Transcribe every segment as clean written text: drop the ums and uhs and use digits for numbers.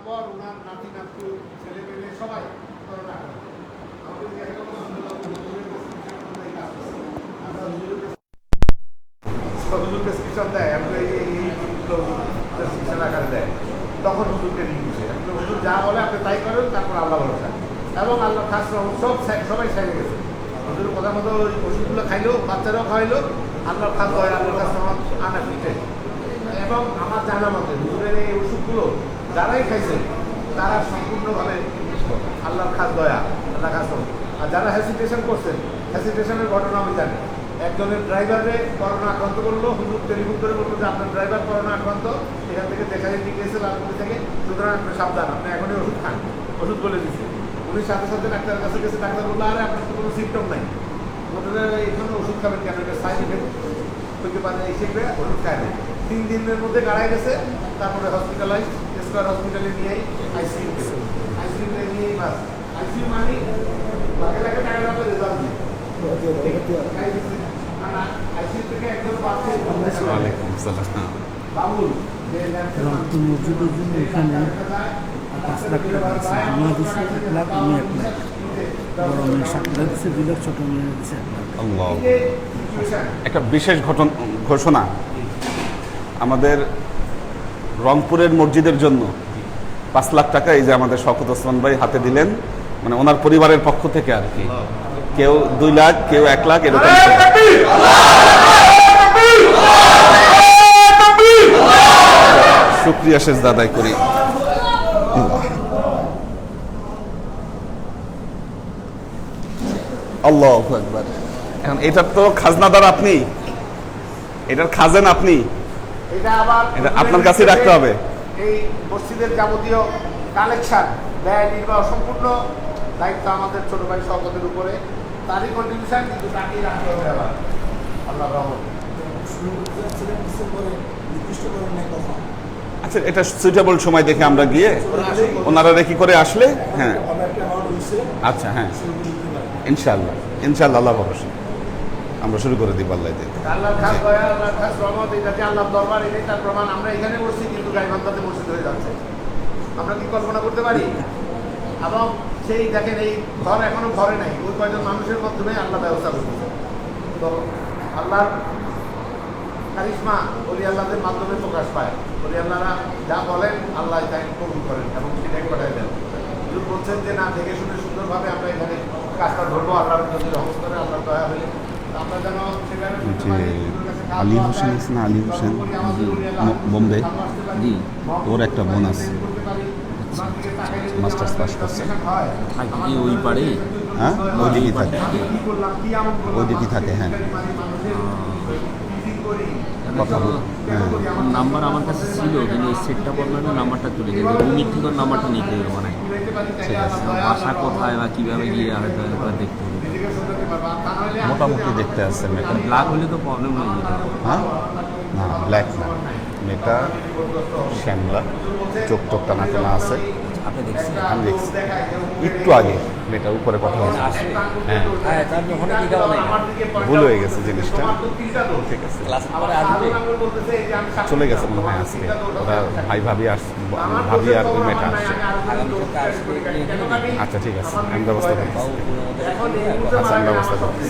পর ওনার নাতি নাতু ছেলে মেয়ে সবাই করোনা আক্রান্ত। আমাদের দেখা গেল আলহামদুলিল্লাহ হুজুরের প্রেসক্রিপশন অনুযায়ী কাজ করছে। আমরা হুজুর প্রেসক্রিপশন দেয়, আমরা এই প্রেসক্রিপশন আকারে দেয়, তখন হুজুরকে নিয়ে গেছে। হুজুর যা বলে আপনি তাই করেন, তারপর আল্লাহ ভরসা এবং আল্লাহ খাস সবাই সাইডে গেছে। হুজুরের কথা মতো ওই ওষুধগুলো খাইলো, বাচ্চারাও খাইলো, আল্লাহর খাস হয়, আল্লাহর কাছে আনা ফিটে। এবং আমার জানা মতে হুজুরের এই ওষুধগুলো যারাই খাইছে তারা সম্পূর্ণভাবে আল্লাহর খাস দয়া, আল্লাহ খাস। আর যারা হেসিটেশন করছেন, হেসিটেশনের ঘটনা আমি জানি। একজনের ড্রাইভারে করোনা আক্রান্ত করলো, হুজুর টেলিফোন করে বললো যে আপনার ড্রাইভার করোনা আক্রান্ত, এখান থেকে দেখা দিয়ে গিয়েছে লালপুরি থেকে, সুতরাং আপনি সাবধান, আপনি এখনই ওষুধ খান। ওষুধ বলে দিচ্ছে। উনি সাথে সাথে ডাক্তারের কাছে গেছে, ডাক্তার বললো আরে আপনার তো কোনো সিমটম নাই, ওদের এখানে ওষুধ খাবেন কেন, এটা সাইড ইফেক্ট হইতে পারে, এই শিখবে ওষুধ খায় না। 3 দিনের মধ্যে গাড়াই গেছে, তারপরে হসপিটালাইজ, স্কোয়ার হসপিটালে নিয়েই আইসিইউ গেছে। আইসিইউ নিয়েই বাস, আইসিইউ মানে লাখে লাখে টাকা লাগবে রেজাল্ট দিয়ে আইসিইউ থেকে একজন পাচ্ছে বাবুল মসজিদের জন্য এখানে 5 লাখ টাকা দিচ্ছে, আমার দিচ্ছে 1 লাখ, আমি 1 লাখ, বড় মেয়ে 7 লাখ দিচ্ছে, 2 লাখ, ছোট মেয়ে দিচ্ছে 1 লাখ। আল্লাহ, একটা বিশেষ ঘোষণা আমাদের রংপুরের মসজিদের জন্য 5 লাখ টাকা এই যে আমাদের শওকত ওসমান ভাই হাতে দিলেন, মানে ওনার পরিবারের পক্ষ থেকে আর কি। কেউ 2 লাখ, কেউ 1 লাখ, এরকম। শুকরিয়া সেজদা আদায় করি। আল্লাহু আকবার। এখন এটার তো খাজনাদার আপনি, এটার খাজেন আপনি, এটা আবার এটা আপনার কাছেই রাখতে হবে। এই মসজিদের যাবতীয় কালেকশন, ব্যয় নির্বাহ সম্পূর্ণ দায়িত্ব আমাদের ছোট ভাই শওকতের উপরে, তারই কন্ট্রিবিউশন, কিন্তু তাকেই রাখতে হবে। আবার আল্লাহ রহমত। আচ্ছা, এটা সুইটেবল সময় দেখে আমরা গিয়ে ওনারা রেখি করে আসলে, হ্যাঁ আচ্ছা, হ্যাঁ ইনশাআল্লাহ, ইনশাআল্লাহ, আল্লাহ ভরসা আমরা শুরু করে দিব। আল্লাহ দিন আল্লাহর খাস দয়া, আল্লাহর খাস রহমত, এটাকে আল্লাহর দরবার, এটাই তার প্রমাণ। আমরা এখানে বসছি কিন্তু গাইবান্ধাতে মসজিদ হয়ে যাচ্ছে, আমরা কি কল্পনা করতে পারি? এবং সেই দেখেন এই ঘর এখনো ঘরে নাই, ওই কয়জন মানুষের মাধ্যমে আল্লাহ ব্যবস্থা করতেছে। তো আল্লাহর কারিশমা ওলি আল্লাহদের মাধ্যমে প্রকাশ পায়। ওলি আল্লাহরা যা বলেন আল্লাহ তাই কবুল করেন এবং সেটাই পাঠায় দেন। হুজুর বলছেন যে না, দেখে শুনে সুন্দরভাবে আমরা এখানে কাজটা ধরবো, আল্লাহর যদি রহমত করে, আল্লাহর দয়া হলে আমরা যেন সেখানে আলী হোসেন আছে না, আলী হোসেন বোম্বে, ওর একটা বোন আছে, মাস্টার্স পাস করছে। ওই পারে, হ্যাঁ ওইদিকেই থাকে, ওইদিকেই থাকে। হ্যাঁ কথা বল। হ্যাঁ নাম্বার আমার কাছে ছিল, কিন্তু এই সেটটা বললাম নাম্বারটা চলে গেছে, রুমির থেকে নাম্বারটা নিতে হবে মানে। ঠিক আছে, বাসা কোথায় বা কীভাবে গিয়ে হয়তো একবার দেখতে হবে। মোটামুটি দেখতে আসছে মেয়েটা। ব্ল্যাক হলে তো প্রবলেম হয়ে যেত। হ্যাঁ না, ব্ল্যাক না, মেয়েটা শ্যামলা, চোখ টোক টানা টানা আছে। আপনি দেখছেন? আমি দেখছি একটু আগে মেয়েটার উপরে কথা হচ্ছে। হ্যাঁ হ্যাঁ, তার ওখানে কি দেওয়া নাই, ভুল হয়ে গেছে জিনিসটা। ঠিক আছে, ক্লাস পরে আসবে, চলে গেছে মনে হয় আজকে। ওরা ভাই ভাবি ভাবি আর ওই মেয়েটা আসছে। আগামী সপ্তাহে আসবে এখানে। আচ্ছা ঠিক আছে, আমি ব্যবস্থা করছি। আচ্ছা, আমি ব্যবস্থা করছি।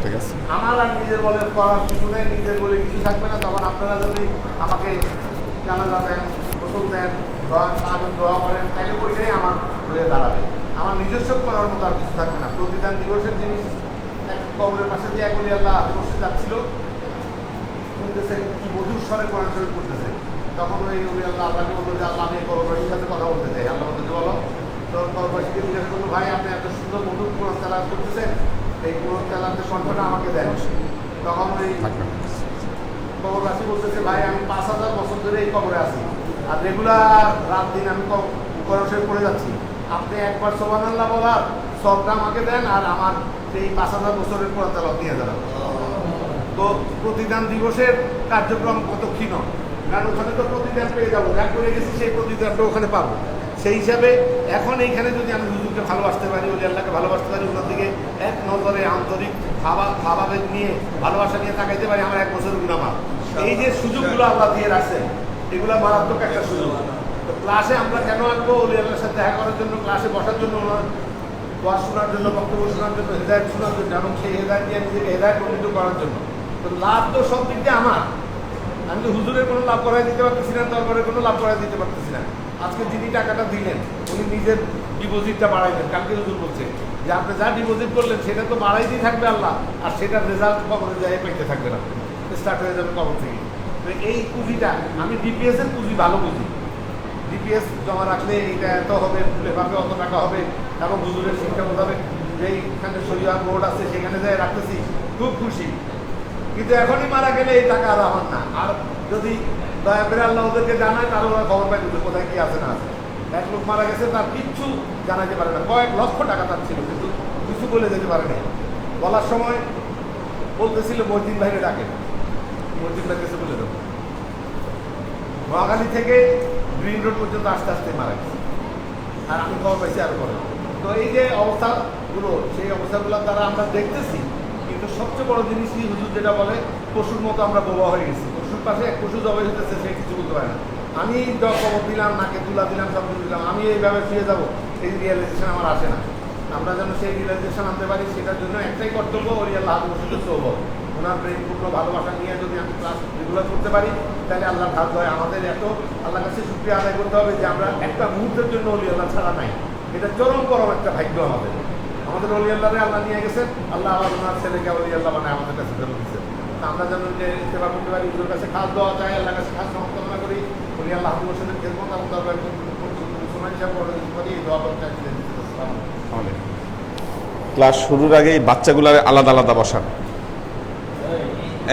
ঠিক আছে, আমার আর নিজের বলে করার কিছু নেই, নিজের বলে কিছু থাকবে না। তখন আপনারা যদি আমাকে জানাজা দেন, গোসল দেন, দোয়া করেন, তাহলে ওইটাই আমার হয়ে দাঁড়াবে। আমার নিজস্ব করার মতো আর কিছু থাকবে না। প্রতিদান দিবসের জিনিস, এক কবরের পাশে দিয়ে একলি আল্লাহ বসে যাচ্ছিল, বলতেছে কি মধুর স্বরে কোরআন শরীফ পড়তেছে। তখন ওই উনি আল্লাহকে বলতো যে আল্লাহ, আমি কবরবাসীর সাথে কথা বলতে চাই। আল্লাহ বলতে বলো, তো কবরবাসীকে জিজ্ঞাসা করলো, ভাই আপনি এত সুন্দর মধুর কোরআন তেলাওয়াত করতেছেন, এই কোরআন তেলাওয়াতের কণ্ঠটা আমাকে দেন। তখন ওই কবরবাসী বলতেছে, ভাই আমি 5000 বছর ধরে এই কবরে আছি, আর রেগুলার রাত দিন আমি কোরআন শরীফ পড়ে যাচ্ছি। আপনি একবার সুবহানাল্লাহ বলার সবটা আমাকে দেন, আর আমার সেই 5000 বছরের কোরআন তেলাওয়াত নিয়ে যাবেন। তো প্রতিদান দিবসের কার্যক্রম কত ক্ষীণ, কারণ ওখানে তো প্রতিদান পেয়ে যাবো, যা করে গেছি সেই প্রতিদানটা ওখানে পাবো। সেই হিসাবে এখন এইখানে যদি আমি হুজুরকে ভালোবাসতে পারি, ওলি আল্লাহকে ভালোবাসতে পারি, ওনার দিকে এক নজরে আন্তরিক ভাবাবেগ নিয়ে, ভালোবাসা নিয়ে তাকাইতে পারি, আমার 1 বছর গুনাহ মাফ। এই যে সুযোগগুলো আল্লাহ দিয়ে রাখছেন, এগুলো মারাত্মক একটা সুযোগ। ক্লাসে আমরা কেন আসবো? ওলি আল্লাহর সাথে দেখা করার জন্য, ক্লাসে বসার জন্য, ওনার ওয়াজ শোনার জন্য, বক্তব্য শোনার জন্য, হেদায়ত শোনার জন্য, এবং সেই হেদায়ত দিয়ে নিজেকে হেদায়ত উন্নীত করার জন্য। তো লাভ তো সব দিক দিয়ে আমার। আমি তো হুজুরের কোনো লাভ করাই দিতে পারতেছি না, দরবারের কোনো লাভ করাই দিতে পারতেছি না। আজকে যিনি টাকাটা দিলেন উনি নিজের ডিপোজিটটা বাড়াইলেন। কালকে হুজুর বলছে যে আপনি যা ডিপোজিট করলেন সেটা তো বাড়াইতেই থাকবে আল্লাহ, আর সেটার রেজাল্ট কবরে যায় পাইতে থাকবে না, স্টার্ট হয়ে যাবে কবর থেকে। তো এই পুঁজিটা আমি ডিপিএস এর পুঁজি ভালো বুঝি। ডিপিএস জমা রাখলে এইটা এত হবে, এভাবে অত টাকা হবে, এবং হুজুরের শিক্ষা মোতাবেক যেইখানে শরীয়ত বোর্ড আছে সেখানে যাই রাখতেছি, খুব খুশি। কিন্তু এখনই মারা গেলে এই টাকা আর আমার না। আর যদি দয়া করে আল্লাহ ওদেরকে জানায় তাহলে ওরা খবর পাই দিতে কোথায় কি আছে না আছে। এক লোক মারা গেছে, তার কিচ্ছু জানাতে পারে না, কয়েক লক্ষ টাকা তার ছিল, কিন্তু কিছু বলে যেতে পারে না। বলার সময় বলতেছিল মহিদিন ভাইরে ডাকে, মহিদিন ভাই কাছে বলে দেবো। নোয়াখালী থেকে গ্রিন রোড পর্যন্ত আস্তে আস্তে মারা গেছে, আর আমি খবর পাইছি আরো পরে। তো এই যে অবস্থাগুলো, সেই অবস্থাগুলোর দ্বারা আমরা দেখতেছি। কিন্তু সবচেয়ে বড় জিনিস কি, হুজুর যেটা বলে, পশুর মতো আমরা বোবা হয়ে গেছি। পশুর পাশে এক পশু জবাই হতেছে, সে কিছু বলতে পারে না। আমি খবর দিলাম, নাকে তুলা দিলাম, সব কিছু দিলাম, আমি এইভাবে শুয়ে যাবো, এই রিয়েলাইজেশন আমার আসে না। আমরা যেন সেই রিয়েলাইজেশন আনতে পারি, সেটার জন্য একটাই কর্তব্য, ওই আল্লাহ বসে সৌভ। ওনার প্রেমপূর্ণ ভালোবাসা নিয়ে যদি আমি ক্লাস রেগুলার করতে পারি, তাহলে আল্লাহর হাত হয়। আমাদের এত আল্লাহর কাছে শুকরিয়া আদায় করতে হবে যে আমরা একটা মুহূর্তের জন্য ওলি আল্লাহ ছাড়া নাই। এটা চরম পরম একটা ভাগ্য আমাদের। আমাদের ওলি আল্লাহরে আল্লাহ নিয়ে গেছেন, আল্লাহ আবার ওনার ছেলেকে ওলি আল্লাহ মানে আমাদের কাছে ফেরত দিচ্ছেন। আমরা যেন যে সেবা করতে পারি, ওদের কাছে খাস দেওয়া চাই, আল্লাহর কাছে খাস সমর্থনা করি, ওলি আল্লাহ হাত বসেন খেলবো, এবং দরকার সময় হিসাব করি, দোয়া করতে চাই। ক্লাস শুরুর আগেই বাচ্চাগুলার আলাদা আলাদা বসান।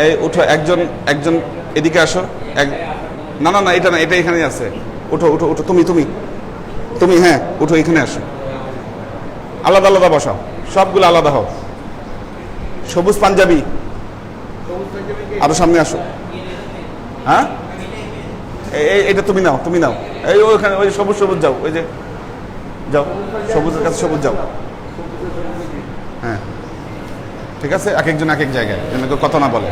এই উঠো, একজন একজন এদিকে আসো। না না না, এটা না, এটা এখানেই আছে। উঠো উঠো উঠো, তুমি তুমি তুমি হ্যাঁ উঠো, এখানে আসো। আলাদা আলাদা বসাও, সবগুলো আলাদা হও। সবুজ পাঞ্জাবি আরো সামনে আসো। হ্যাঁ, এটা তুমি নাও, তুমি নাও। এই ওইখানে ওই সবুজ সবুজ যাও, ওই যে যাও, সবুজের কাছে সবুজ যাও। হ্যাঁ ঠিক আছে, এক একজন এক এক জায়গায়, যেন কেউ কথা না বলে।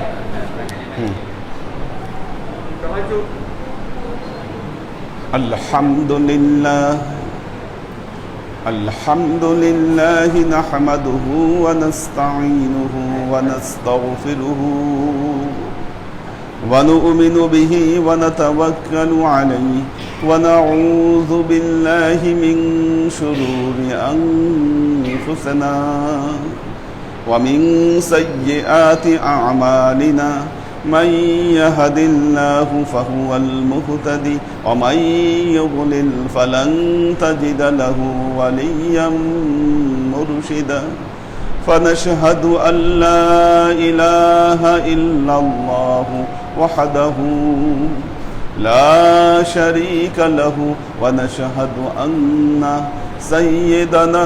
আলহামদুলিল্লাহ আলহামদুলিল্লাহ নাহমাদুহু ওয়া নাস্তাঈনুহু ওয়া নাস্তাগফিরুহু ওয়া নু'মিনু বিহি ওয়া নাতাওয়াক্কালু আলাইহি ওয়া নাউযু বিল্লাহি মিন শুরুরি আনফুসিনা ومن سيئات أعمالنا من يهد الله فهو المهتدي ومن يضلل فلن تجد له وليا مرشدا فنشهد أن لا إله إلا الله وحده لا شريك له ونشهد أن سيدنا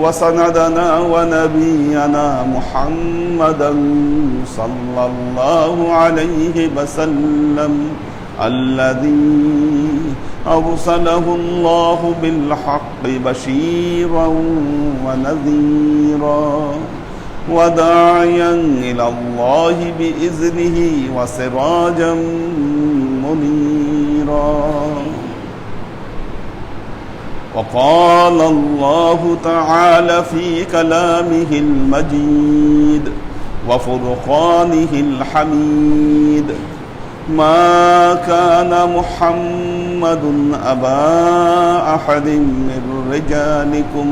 وسندنا ونبينا محمدا صلى الله عليه وسلم الذي أرسله الله بالحق بشيرا ونذيرا وداعيا إلى الله بإذنه وسراجا منيرا. وقال الله تعالى في كلامه المجيد وفرقانه الحميد ما كان محمد أبا أحد من رجالكم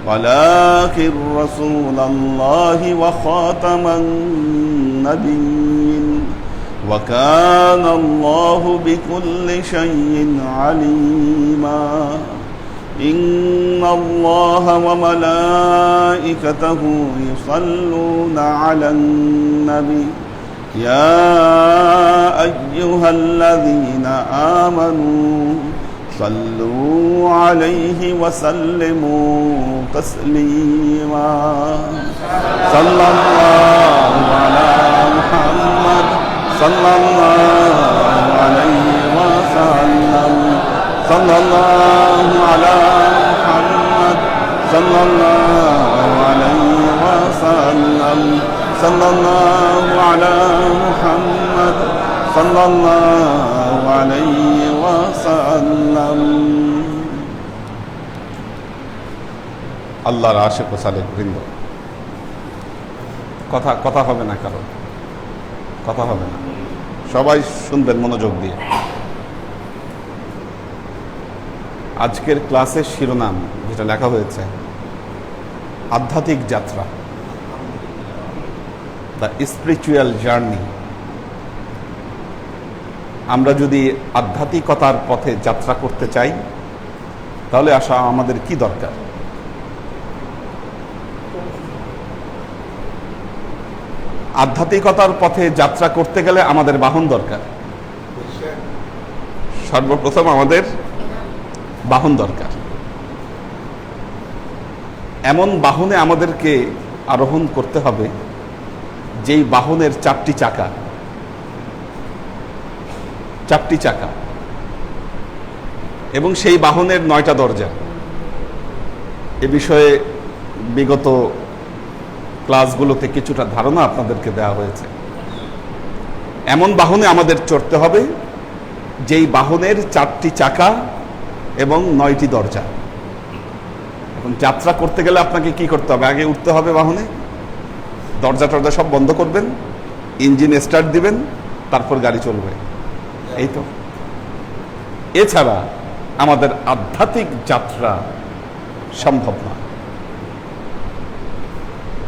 ولكن رسول الله وخاتم النبيين وكان الله بكل شيء عليما. إن الله وملائكته يصلون على النبي يا أيها الذين آمنوا صلوا عليه وسلموا تسليما. صلى الله على محمد صلى الله عليه وسلم. صلى الله على محمد صلى الله عليه وسلم. صلى الله على محمد صلى الله عليه وسلم আল্লাহর আশিক ও সালেক বৃন্দ, কথা হবে না, কারো কথা হবে না, সবাই শুনবেন মনোযোগ দিয়ে। আজকের ক্লাসের শিরোনাম যেটা লেখা হয়েছে, আধ্যাত্মিক যাত্রা, দ্য স্পিরিচুয়াল জার্নি। আমরা যদি আধ্যাত্মিকতার পথে যাত্রা করতে চাই, তাহলে আসা আমাদের কি দরকার? আধ্যাত্মিকতার পথে যাত্রা করতে গেলে আমাদের বাহন দরকার। সর্বপ্রথম আমাদের বাহন দরকার। এমন বাহনে আমাদেরকে আরোহণ করতে হবে যেই বাহনের চারটি চাকা এবং সেই বাহনের 9টা দরজা। এ বিষয়ে বিগত ক্লাসগুলোতে কিছুটা ধারণা আপনাদেরকে দেওয়া হয়েছে। এমন বাহনে আমাদের চড়তে হবে যেই বাহনের 4টি চাকা এবং 9টি দরজা। এখন যাত্রা করতে গেলে আপনাকে কি করতে হবে? আগে উঠতে হবে বাহনে, দরজা টরজা সব বন্ধ করবেন, ইঞ্জিন স্টার্ট দিবেন, তারপর গাড়ি চলবে। এই তো। এছাড়া আমাদের আধ্যাত্মিক যাত্রা সম্ভব না।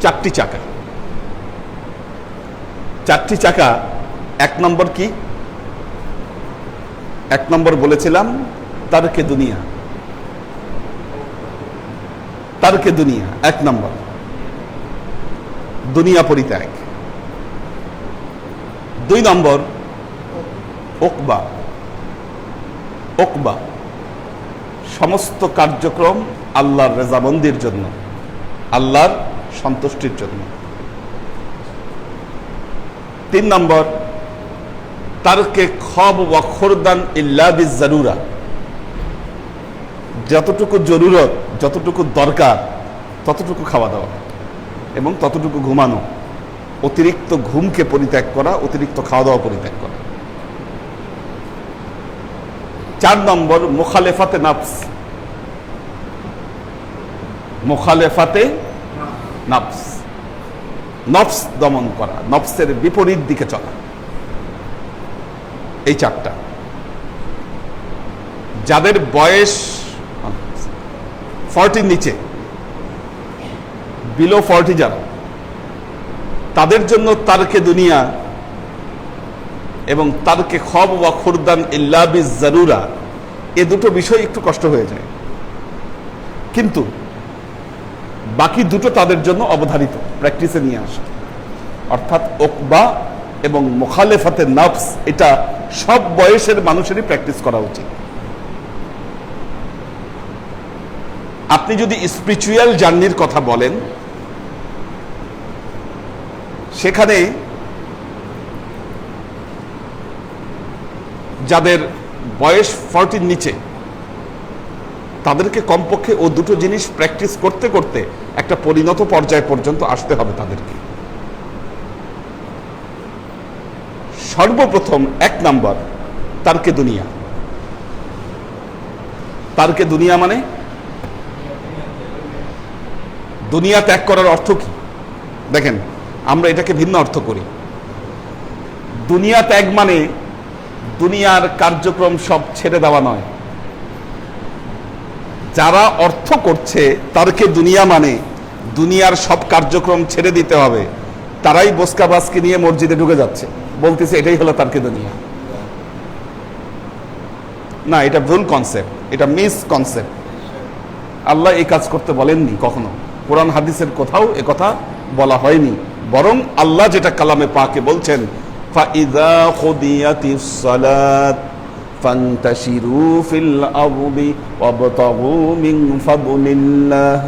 4টি চাকা। 1 নম্বর কি? 1 নম্বর বলেছিলাম তারকে দুনিয়া। 1 নম্বর দুনিয়া পরিত্যাগ। 2 নম্বর ওকবা, সমস্ত কার্যক্রম আল্লাহর রেজামন্দির জন্য, আল্লাহর সন্তুষ্টির জন্য। 3 নম্বর তারকে খব ওয়া খুরদান ইল্লা বিজারুরা, যতটুকু জরুরত, যতটুকু দরকার ততটুকু খাওয়া দাওয়া এবং ততটুকু ঘুমানো। অতিরিক্ত ঘুমকে পরিত্যাগ করা, অতিরিক্ত খাওয়া দাওয়া পরিত্যাগ করা। 4 নম্বর মুখালেফাতে নফস, নফস দমন করা, নফসের বিপরীত দিকে চলা। এই 4টা। যাদের বয়স 40 নিচে, বিলো 40 যারা, তাদের জন্য তারকে দুনিয়া এবং তারকে খব ওয়া খুরদান ইল্লা বিজারুরা, এ দুটো বিষয় একটু কষ্ট হয়ে যায়, কিন্তু বাকি দুটো তাদের জন্য অবধারিত, প্র্যাকটিসে নিয়ে আসা। অর্থাৎ ওকবা এবং মুখালেফাতে নফস, এটা সব বয়সের মানুষেরই প্র্যাকটিস করা উচিত। আপনি যদি স্পিরিচুয়াল জার্নির কথা বলেন, সেখানে যাদের বয়স 40 নিচে, তাদেরকে কমপক্ষে ও দুটো জিনিস প্র্যাকটিস করতে করতে একটা পরিণত পর্যায় পর্যন্ত আসতে হবে তাদেরকে। সর্বপ্রথম 1 নম্বর তারকে দুনিয়া মানে দুনিয়া ত্যাগ করার অর্থ কি? দেখেন, আমরা এটাকে ভিন্ন অর্থ করি। দুনিয়া ত্যাগ মানে দুনিয়ার কার্যক্রম সব ছেড়ে দেওয়া নয়। যারা অর্থ করছে তারকে দুনিয়া মানে দুনিয়ার সব কার্যক্রম ছেড়ে দিতে হবে, তারাই বোসকাবাসকে নিয়ে মসজিদে ঢুকে যাচ্ছে, বলতেছে এটাই হলো তারকে দুনিয়া। না, এটা ভুল কনসেপ্ট, এটা মিস কনসেপ্ট। আল্লাহ এই কাজ করতে বলেননি কখনো, কোরআন হাদিসের কোথাও এ কথা বলা হয়নি। বরং আল্লাহ যেটা কালামে পাকে বলছেন, ফাইযা কুদিয়াতিস সালাত ফান্তাশিরু ফিল আরদি ওয়াবতাগু মিন ফাদলিল্লাহ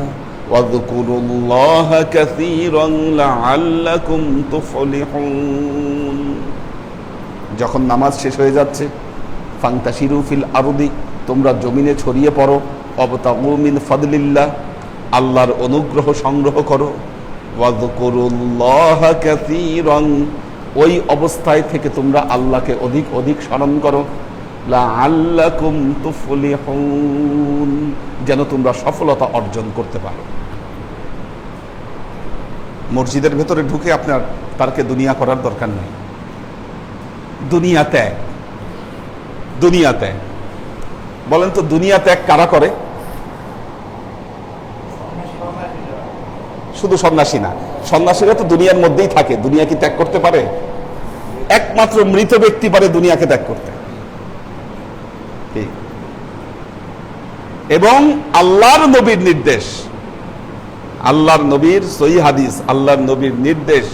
ওয়াযকুরুল্লাহা কাসীরান লাআল্লাকুম তুফলিহুন। যখন নামাজ শেষ হয়ে যাচ্ছে, ফান্তাশিরু ফিল আরদি, তোমরা জমিনে ছড়িয়ে পড়ো, ওয়াবতাগু মিন ফাদলিল্লাহ, আল্লাহর অনুগ্রহ সংগ্রহ করো, ওয়াযকুরুল্লাহা কাসীরান, ওই অবস্থায় থেকে তোমরা আল্লাহকে অধিক অধিক স্মরণ করো, লাআল্লাকুম তুফলিহুন, যেন তোমরা সফলতা অর্জন করতে পারো। মসজিদের ভেতরে ঢুকে আপনার তারকে দুনিয়া করার দরকার নেই। দুনিয়া ত্যাগ, দুনিয়া ত্যাগ। বলেন তো দুনিয়া ত্যাগ কারা করে? শুধু সন্ন্যাসী না, সন্ন্যাসীরা তো দুনিয়ার মধ্যেই থাকে, দুনিয়া কি ত্যাগ করতে পারে? একমাত্র মৃত ব্যক্তি পারে দুনিয়াকে ত্যাগ করতে। এবং আল্লাহর নবীর নির্দেশ, আল্লাহর নবীর সহিহ হাদিস, আল্লাহর নবীর নির্দেশ,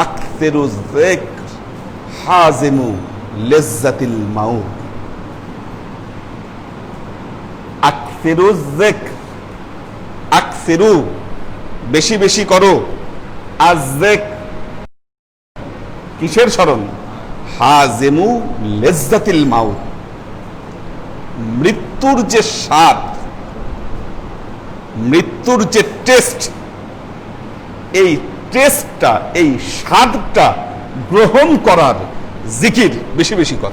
আকসিরু যিকর হাজিমু লিজ্জাতিল মাউত। আকসিরু যিকর, আকসিরু বেশি বেশি করো, আযিক কিসের স্মরণ? হাজিমু লিজ্জাতিল মাউত, মৃত্যুর যে স্বাদ, মৃত্যুর যে টেস্ট, এই টেস্টটা, এই স্বাদটা গ্রহণ করার জিকির বেশি বেশি কর।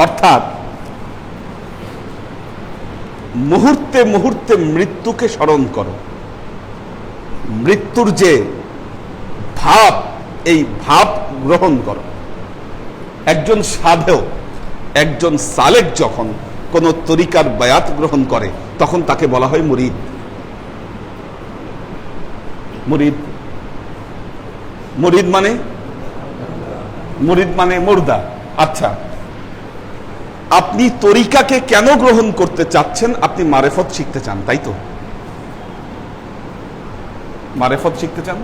অর্থাৎ মুহূর্তে মুহূর্তে মৃত্যুকে স্মরণ করো। মৃত্যুর যে ভাব, এই ভাব গ্রহণ করো। একজন সাধেও, একজন সালেক যখন কোন তরিকার বায়াত গ্রহণ করে তখন তাকে বলা হয় মুরিদ। মুরিদ, মুরিদ মানে, মুরিদ মানে মুর্দা। আচ্ছা, আপনি তরিকাকে কেন গ্রহণ করতে চাচ্ছেন? আপনি মারেফত শিখতে চান, তাই তো? মারেফত শিখতে চান।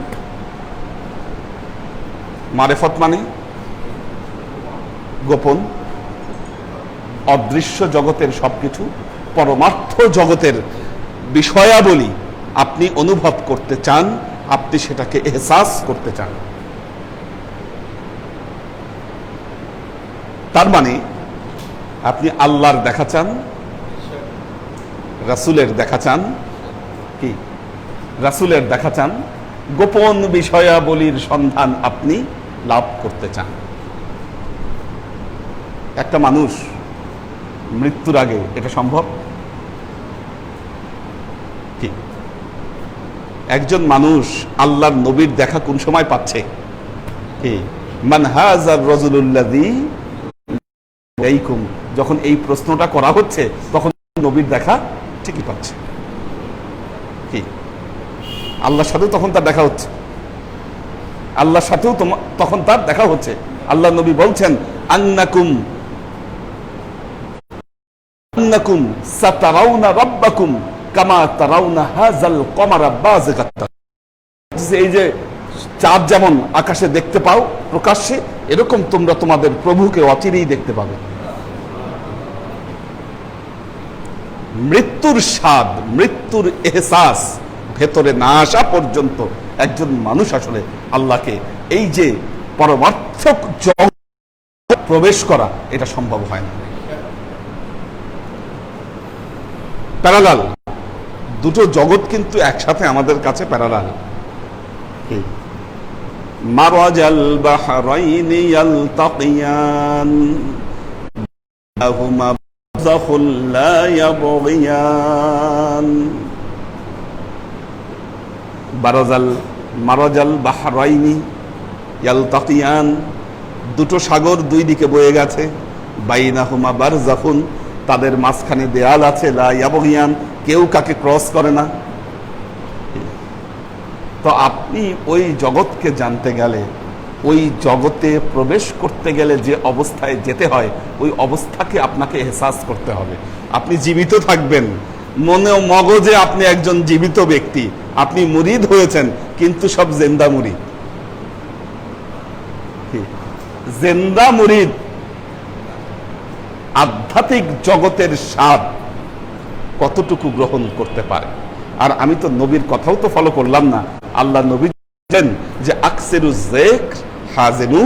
মারেফত মানে গোপন অদৃশ্য জগতের সবকিছু, পরমার্থ জগতের বিষয়াবলী আপনি অনুভব করতে চান, আপনি সেটাকে এহসাস করতে চান। তার মানে আপনি আল্লাহর দেখা চান, রাসূলের দেখা চান, কি রাসূলের দেখা চান, গোপন বিষয়াবলীর সন্ধান আপনি লাভ করতে চান। একটা মানুষ মৃত্যুর আগে এটা সম্ভব? কি একজন মানুষ আল্লাহর নবীর দেখা কোন সময় পাচ্ছে? কি মান হাযার রাজুলুল্লাযী ইলাইকুম, যখন এই প্রশ্নটা করা হচ্ছে তখন নবীর দেখা ঠিকই পাচ্ছে। কি আল্লাহর সাথেও তখন তার দেখা হচ্ছে, আল্লাহর সাথেও তখন তার দেখা হচ্ছে। আল্লাহ নবী বলছেন আন্নাকুম আন্নাকুম সাতারাউনা রাব্বাকুম কামা তারাউনা হাযাল কমারা বাযিগাতান। এই যে চাঁদ যেমন আকাশে দেখতে পাও প্রকাশ্যে, এরকম তোমরা তোমাদের প্রভুকে অচিরেই দেখতে পাবে। মৃত্যুর স্বাদ, মৃত্যুর এহসাস ভেতরে না আসা পর্যন্ত একজন মানুষ আসলে আল্লাহকে, এই যে পরমার্থক জগতে প্রবেশ করা, এটা সম্ভব হয় না। প্যারালাল দুটো জগৎ কিন্তু একসাথে আমাদের কাছে প্যারালাল। মারাজাল বাহরাইনি ইয়ালতাকিয়ান বাহুমা বারযাখুল লা ইয়াবগিয়ান। মারাজাল বাহরাইনি ইয়ালতাকিয়ান, দুটো সাগর দুই দিকে বয়ে গেছে, বাইনাহুমা বারযাখুন, তাদের মাঝখানে দেয়াল আছে, লা ইয়াবগিয়ান, কেউ কাকে ক্রস করে না। তো আপনি ওই জগৎকে জানতে গেলে, ওই জগতে প্রবেশ করতে গেলে যে অবস্থায় যেতে হয়, ওই অবস্থাকে আপনাকে এহসাস করতে হবে। আপনি জীবিত থাকবেন, মনে মগজে আপনি একজন জীবিত ব্যক্তি, আপনি মুরিদ হয়েছেন, কিন্তু সব জেন্দা মুরিদ। জেন্দা মুরিদ আধ্যাত্মিক জগতের স্বাদ কতটুকু গ্রহণ করতে পারে? আর আমি তো নবীর কথাও তো ফলো করলাম না। আল্লাহ নবী বলেন যে আকসিরু যিকর হাজিনু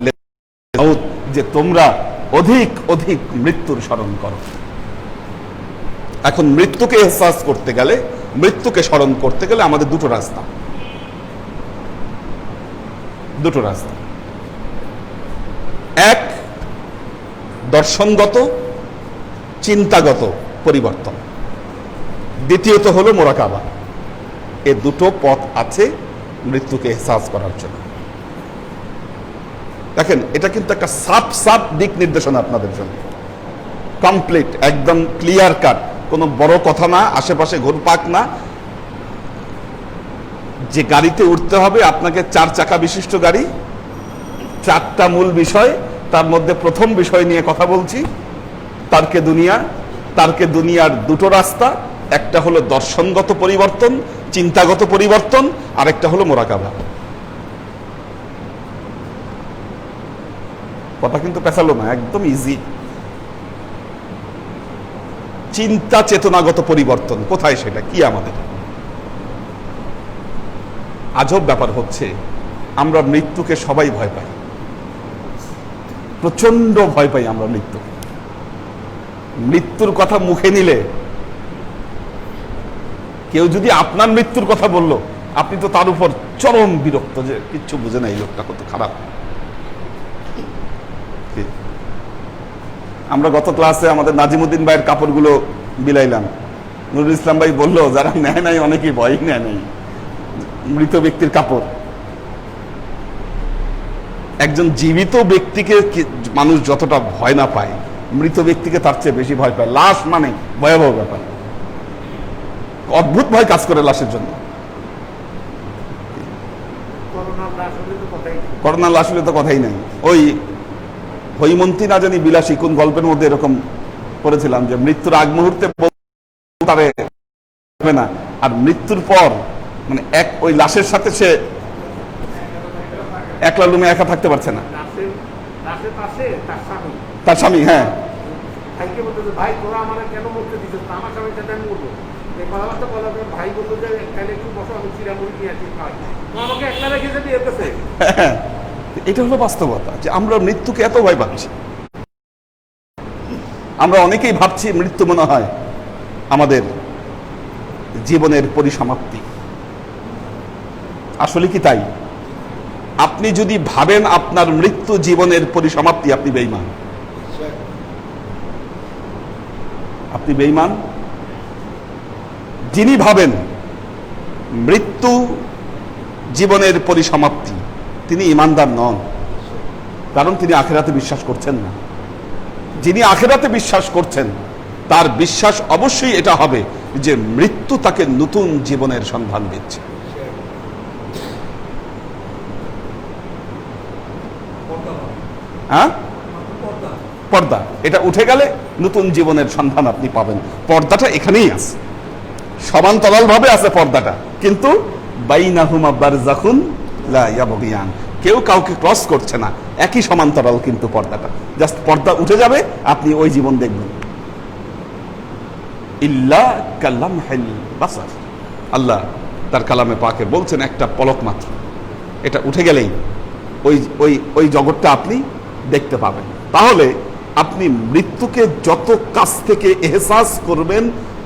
লিল-মাউত, যে তোমরা অধিক অধিক মৃত্যুর স্মরণ করো। এখন মৃত্যুকে এহসাস করতে গেলে, মৃত্যুকে স্মরণ করতে গেলে আমাদের দুটো রাস্তা, দুটো রাস্তা। এক, দর্শনগত চিন্তাগত পরিবর্তন, দ্বিতীয়ত হলো মোরাকাবা। এ দুটো পথ আছে মৃত্যুকে এহসাস করার জন্য। দেখেন, এটা কিন্তু একটা সাফ সাফ দিক নির্দেশনা আপনাদের জন্য, কমপ্লিট, একদম ক্লিয়ার কাট, কোনো বড় কথা না, আশেপাশে ঘুরপাক না। যে গাড়িতে উঠতে হবে আপনাকে 4 চাকা বিশিষ্ট গাড়ি, 4টা মূল বিষয়, তার মধ্যে প্রথম বিষয় নিয়ে কথা বলছি, তারকে দুনিয়া। তারকে দুনিয়ার দুটো রাস্তা, একটা হলো দর্শনগত পরিবর্তন, চিন্তাগত পরিবর্তন, আর একটা হলো মোরাকাবা। কথা কিন্তু পেছালো না, একদম ইজি। চিন্তা চেতনাগত পরিবর্তন কোথায়, সেটা কি আমাদের? আজব ব্যাপার হচ্ছে, আমরা মৃত্যুকে সবাই ভয় পাই, প্রচন্ড ভয় পাই আমরা মৃত্যু। মৃত্যুর কথা মুখে নিলে, কেউ যদি আপনার মৃত্যুর কথা বলল, আপনি তো তার উপর চরম বিরক্ত, যে কিচ্ছু বুঝে না, এই লোকটা কত খারাপ। আমরা গত ক্লাসে আমাদের নাজিমুদ্দিন ভাইয়ের কাপড়গুলো বিলাইলাম। নুরুল ইসলাম ভাই বললো, যারা নেয় নাই অনেকেই ভয়ই নেয় নাই মৃত ব্যক্তির কাপড়। একজন জীবিত ব্যক্তিকে মানুষ যতটা ভয় না পায়, মৃত ব্যক্তিকে তার চেয়ে বেশি ভয় পায়। লাশ মানে ভয়াবহ ব্যাপার, অদ্ভুত ভয় কাজ করে লাশের জন্য। করোনার লাশ হলে তো কথাই নাই। ওই হৈমন্তী না জানি বিলাসী কোন গল্পের মধ্যে এরকম পড়েছিলাম যে মৃত্যুর আগ মুহূর্তে না, আর মৃত্যুর পর মানে ওই লাশের সাথে সে একলা রুমে একা থাকতে পারছে না। তার স্বামী, হ্যাঁ, ভাই তোরা আমার কেন বলতে দিচ্ছ, আমার স্বামী সাথে আমি বলবো কথাবার্তা বলার পর ভাই বললো যে তাহলে একটু বসো, আমি চিরামুড়ি নিয়ে আসি, আমাকে একলা রেখে যদি এসেছে। এটা হলো বাস্তবতা, যে আমরা মৃত্যুকে এত ভয় পাচ্ছি। আমরা অনেকেই ভাবছি মৃত্যু মনে হয় আমাদের জীবনের পরিসমাপ্তি। আসলে কি তাই? আপনি যদি ভাবেন আপনার মৃত্যু জীবনের পরিসমাপ্তি, আপনি বেঈমান। আপনি বেঈমান। যিনি ভাবেন মৃত্যু জীবনের পরিসমাপ্তি, তিনি ঈমানদার নন, কারণ তিনি আখিরাতে বিশ্বাস করছেন না। যিনি আখিরাতে বিশ্বাস করছেন, তার বিশ্বাস অবশ্যই এটা হবে যে মৃত্যু তাকে নতুন জীবনের সন্ধান দিচ্ছে। হ্যাঁ, পর্দা, এটা উঠে গেলে নতুন জীবনের সন্ধান আপনি পাবেন। পর্দাটা এখানেই আছে, সমান্তরাল ভাবে আছে পর্দাটা, কিন্তু বাইনাহুমা বারযাখুন লা ইয়াবগিয়ান, কেউ কাউকে ক্রস করছে না, একই সমান্তরাল কিন্তু পর্দাটা। জাস্ট পর্দা উঠে যাবে, আপনি ওই জীবন দেখবেন। ইল্লা কালামহিল বাসার, আল্লাহ তার কালামে পাকে বলছেন একটা পলক মাত্র, এটা উঠে গেলেই ওই ওই ওই জগৎটা আপনি দেখতে পাবেন। তাহলে আপনি মৃত্যুকে যত কাছ থেকে এহসাস করবেন,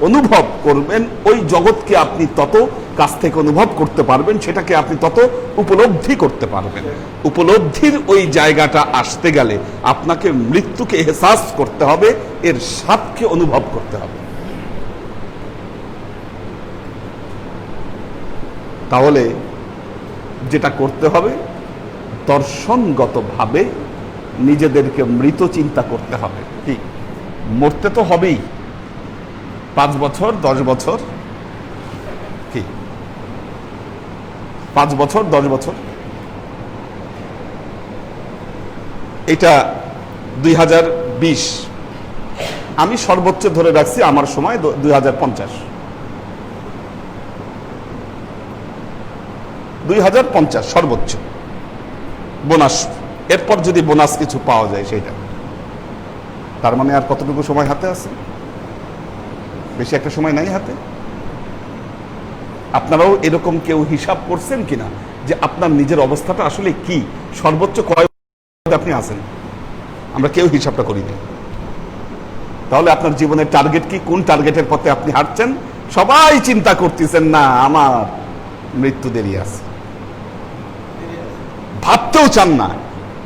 অনুভব করবেন, ওই জগৎকে আপনি তত কাছ থেকে অনুভব করতে পারবেন, সেটাকে আপনি তত উপলব্ধি করতে পারবেন। উপলব্ধির ওই জায়গাটা আসতে গেলে আপনাকে মৃত্যুকে এহসাস করতে হবে, এর স্বাদকে অনুভব করতে হবে। তাহলে যেটা করতে হবে, দর্শনগতভাবে নিজেদেরকে মৃত চিন্তা করতে হবে। কি, মরতে তো হবেই, 5 বছর 10 বছর, কি 5 বছর 10 বছর, এটা 2020, আমি সর্বোচ্চ ধরে রাখছি আমার সময় 2050, 2050 সর্বোচ্চ বোনাস। এরপর যদি বোনাস কিছু পাওয়া যায় সেটা, তার মানে আর কতটুকু সময় হাতে আছে? বেশি একটা সময় নাই হাতে। আপনারাও এরকম কেউ হিসাব করছেন কিনা যে আপনার নিজের অবস্থাটা আসলে কি, সর্বোচ্চ কয় আপনি আছেন? আমরা কেউ হিসাবটা করি না। তাহলে আপনার জীবনের টার্গেট কি, কোন টার্গেটের পথে আপনি হাঁটছেন? সবাই চিন্তা করতেছেন না আমার মৃত্যু দেরি আছে, ভাবতেও চান না,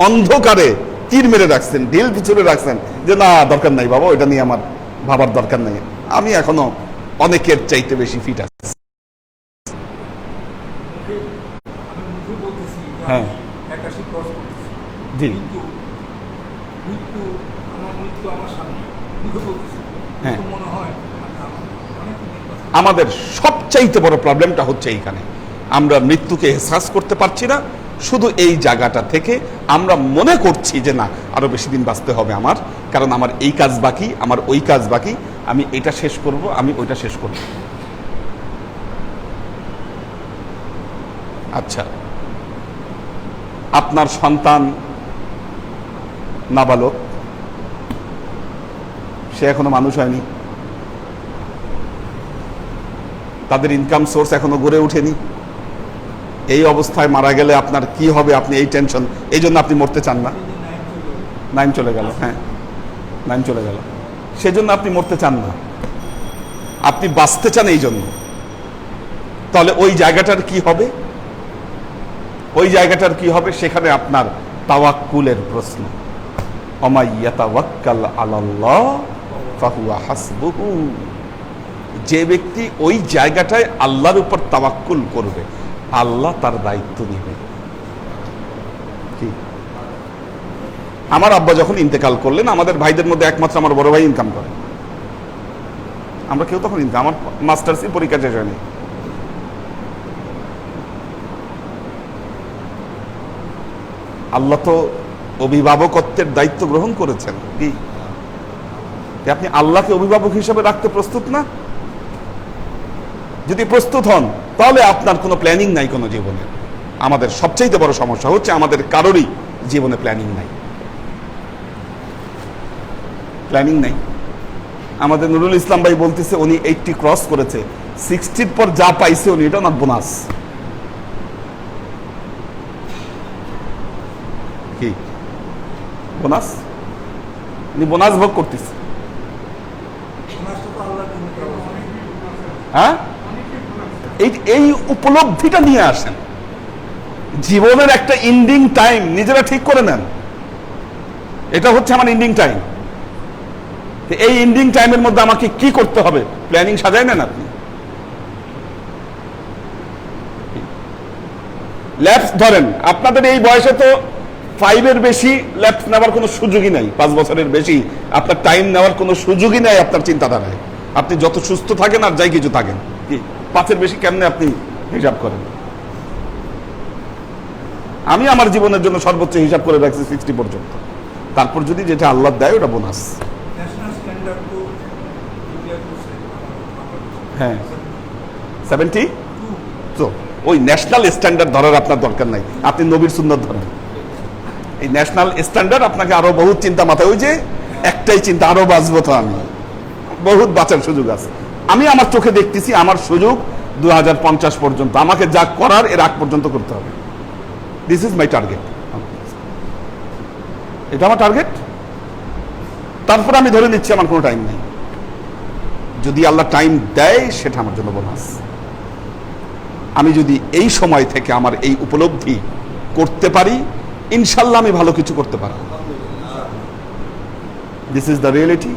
অন্ধকারে তীর মেরে রাখছেন, ঢিল ছুড়ে রাখছেন যে না দরকার নাই বাবা, ওইটা নিয়ে আমার ভাবার দরকার নেই, আমি এখনো অনেকের চাইতে বেশি ফিট আছি। আমি মুখে বলতেছি যে হ্যাঁ। আমি 81 ক্রস করতেছি, জি কিন্তু মৃত্যু আমার সামনে, মুখে বলতেছি, হ্যাঁ। তো মনে হয় আমার অনেক নির্বাচন। আমাদের সবচাইতে বড় প্রবলেমটা হচ্ছে এইখানে, আমরা মৃত্যুকে এহসাস করতে পারছি না। শুধু এই জায়গাটা থেকে আমরা মনে করছি যে না আরো বেশি দিন বাঁচতে হবে আমার, কারণ আমার এই কাজ বাকি, আমার ওই কাজ বাকি, আমি এটা শেষ করব, আমি ওইটা শেষ করব। আচ্ছা, আপনার সন্তান নাবালক, সে এখনো মানুষ হয়নি, তাদের ইনকাম সোর্স এখনো গড়ে ওঠেনি, এই অবস্থায় মারা গেলে আপনার কি হবে, আপনি এই টেনশন, এই জন্য আপনি মরতে চান না। 9 চলে গেল, হ্যাঁ 9 চলে গেল, সেজন্য আপনি মরতে চান না, আপনি বাঁচতে চান এই জন্য। তাহলে ওই জায়গাটার কি হবে, ওই জায়গাটার কি হবে, সেখানে আপনার তাওয়াক্কুলের প্রশ্ন। ওমাই ইয়াতাওয়াক্কাল আলাল্লাহ ফাহুয়া হাসবুহু, যে ব্যক্তি ওই জায়গাটায় আল্লাহর উপর তাওয়াক্কুল করবে, আল্লাহ তার দায়িত্ব নেবে। কি, আমার আব্বা যখন ইন্তেকাল করলেন, আমাদের ভাইদের মধ্যে একমাত্র আমার বড় ভাই ইনকাম করে, আমরা কেউ তখন ইনকাম, আমার মাস্টার্সের পরীক্ষা শেষ হয়নি। আল্লাহ তো অভিভাবকত্বের দায়িত্ব গ্রহণ করেছেন। কি আপনি আল্লাহকে অভিভাবক হিসেবে রাখতে প্রস্তুত না? যদি প্রস্তুত হন তাহলে আপনার কোনো প্ল্যানিং নাই কোনো জীবনে। আমাদের সবচেয়ে বড় সমস্যা হচ্ছে আমাদের কারোরই জীবনে প্ল্যানিং নাই, প্ল্যানিং নাই। আমাদের নুরুল ইসলাম ভাই বলতেছে উনি 80 ক্রস করেছে, 60 পর যা পাইছে উনি এটা না বোনাস। কি বোনাস? উনি বোনাস ভোগ করতেছে। ওনারটা তো আল্লাহর জন্য দেওয়া উচিত। হ্যাঁ, এই উপলব্ধিটা নিয়ে আসেন। জীবনের একটা ইন্ডিং টাইম নিজেরা ঠিক করে নেন, এটা হচ্ছে আমার ইন্ডিং টাইম। এই ইন্ডিং টাইমের মধ্যে আমাকে কি করতে হবে, প্ল্যানিং সাজায় নেন আপনি। ল্যাপস ধরেন, আপনাদের এই বয়সে তো 5-এর বেশি ল্যাপস নেওয়ার কোনো সুযোগই নাই, 5 বছরের বেশি আপনার টাইম নেওয়ার কোনো সুযোগই নাই আপনার চিন্তাধারায়। আপনি যত সুস্থ থাকেন আর যাই কিছু থাকেন, কি 5-এর বেশি কেমনে আপনি হিসাব করেন? আমি আমার জীবনের জন্য সর্বোচ্চ হিসাব করে রাখছি 60 পর্যন্ত, তারপর যদি যেটা আল্লাহ দেয় ওটা বোনাস। ন্যাশনাল স্ট্যান্ডার্ড তো ডিক্লেয়ার করছে হ্যাঁ 70, তো ওই ন্যাশনাল স্ট্যান্ডার্ড ধরার আপনার দরকার নাই, আপনি নবীর সুন্নাত ধরেন। এই ন্যাশনাল স্ট্যান্ডার্ড আপনাকে আরো বহুত চিন্তা মাথায়, ওই যে একটাই চিন্তা, আরো বাঁচবো তো, আমি বহুত বাঁচার সুযোগ আছে। আমি আমার চোখে দেখতেছি আমার সুযোগ 2050 পর্যন্ত, আমাকে যা করার এর আগ পর্যন্ত করতে হবে। দিস ইজ মাই টার্গেট, এটা আমার টার্গেট। তারপর আমি ধরে নিচ্ছি আমার কোনো টাইম নেই, যদি আল্লাহ টাইম দেয় সেটা আমার জন্য বোনাস। আমি যদি এই সময় থেকে আমার এই উপলব্ধি করতে পারি, ইনশাল্লাহ আমি ভালো কিছু করতে পারব। This is the reality.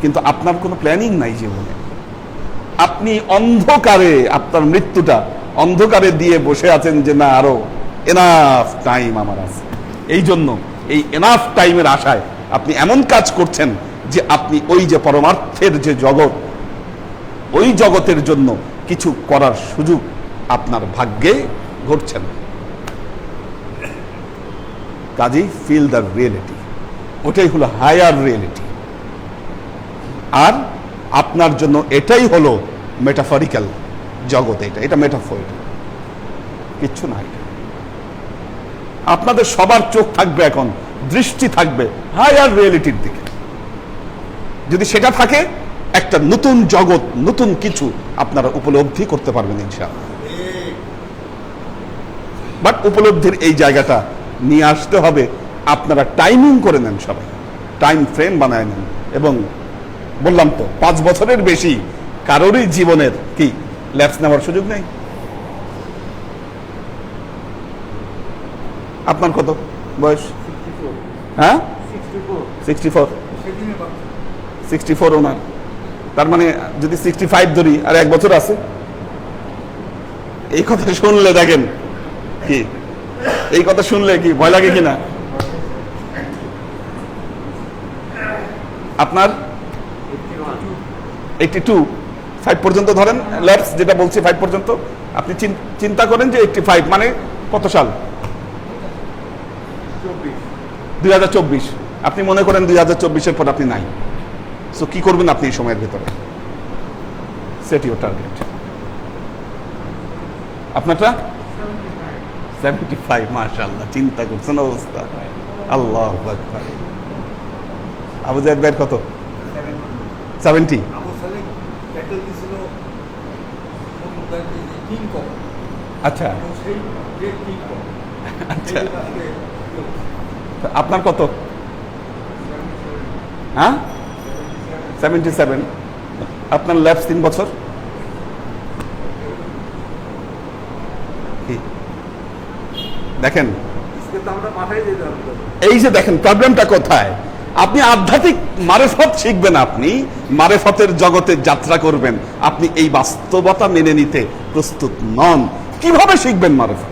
কিন্তু আপনার কোনো প্ল্যানিং নাই জীবনে, আপনি অন্ধকারে আপনার মৃত্যুটা অন্ধকারে দিয়ে বসে আছেন যে না আরো এনাফ টাইম আমার আছে। এই জন্য এই এনাফ টাইমের আশায় আপনি এমন কাজ করছেন যে আপনি ওই যে পরমার্থের যে জগৎ, ওই জগতের জন্য কিছু করার সুযোগ আপনার ভাগ্যে ঘটছে না। কাজেই ফিল দ্য রিয়েলিটি, ওটাই হলো হায়ার রিয়েলিটি। আর আপনার জন্য এটাই হলো মেটাফরিক্যাল জগৎ, এটা মেটাফর, কিচ্ছু না। এটা আপনাদের সবার চোখ থাকবে, এখন দৃষ্টি থাকবে হায়ার রিয়েলিটির দিকে। যদি সেটা থাকে, একটা নতুন জগৎ, নতুন কিছু আপনারা উপলব্ধি করতে পারবেন ইনশাআল্লাহ। বাট উপলব্ধির এই জায়গাটা নিয়ে আসতে হবে, আপনারা টাইমিং করে নেন, সবাই টাইম ফ্রেম বানায় নেন। এবং বললাম তো 5 বছরের বেশি কারোরই জীবনের কি ল্যাপস নেওয়ার সুযোগ নেই। আপনার কত বয়স? হ্যাঁ, 64। সেদিনে বাচ্চা 64 ওনার। তার মানে যদি 65 ধরি আর 1 বছর আছে। এই কথা শুনলে দেখেন কি, এই কথা শুনলে কি ভয় লাগে কিনা? আপনার 82, 5 পর্যন্ত ধরেন, ল্যাবস যেটা বলছি 5 পর্যন্ত। আপনি চিন্তা করেন যে 85 মানে কত সাল? 2024। আপনি মনে করেন 2024-এর পর আপনি নাই। সো কি করবেন আপনি এই সময়ের ভিতরে? Set your target. আপনারটা 75। মাশাআল্লাহ, চিন্তা করছেন অবস্থা। আল্লাহু আকবার। আবু জাহেদ ভাইয়ের কত? 70। আবু সালেক টাইটেল দিয়েছিল কিং কং, আচ্ছা এবং সেই গ্রেট কিং কং। আচ্ছা, আপনার কত? হ্যাঁ, 77। আপনার ল্যাবস 3 বছর। কি দেখেন, আমরা মাথায় যেতে হবে। এই যে দেখেন প্রবলেমটা কোথায়। আপনি আধ্যাত্মিক মারেফত শিখবেন, আপনি মারেফতের জগতে যাত্রা করবেন, আপনি এই বাস্তবতা মেনে নিতে প্রস্তুত নন। কিভাবে শিখবেন মারেফত?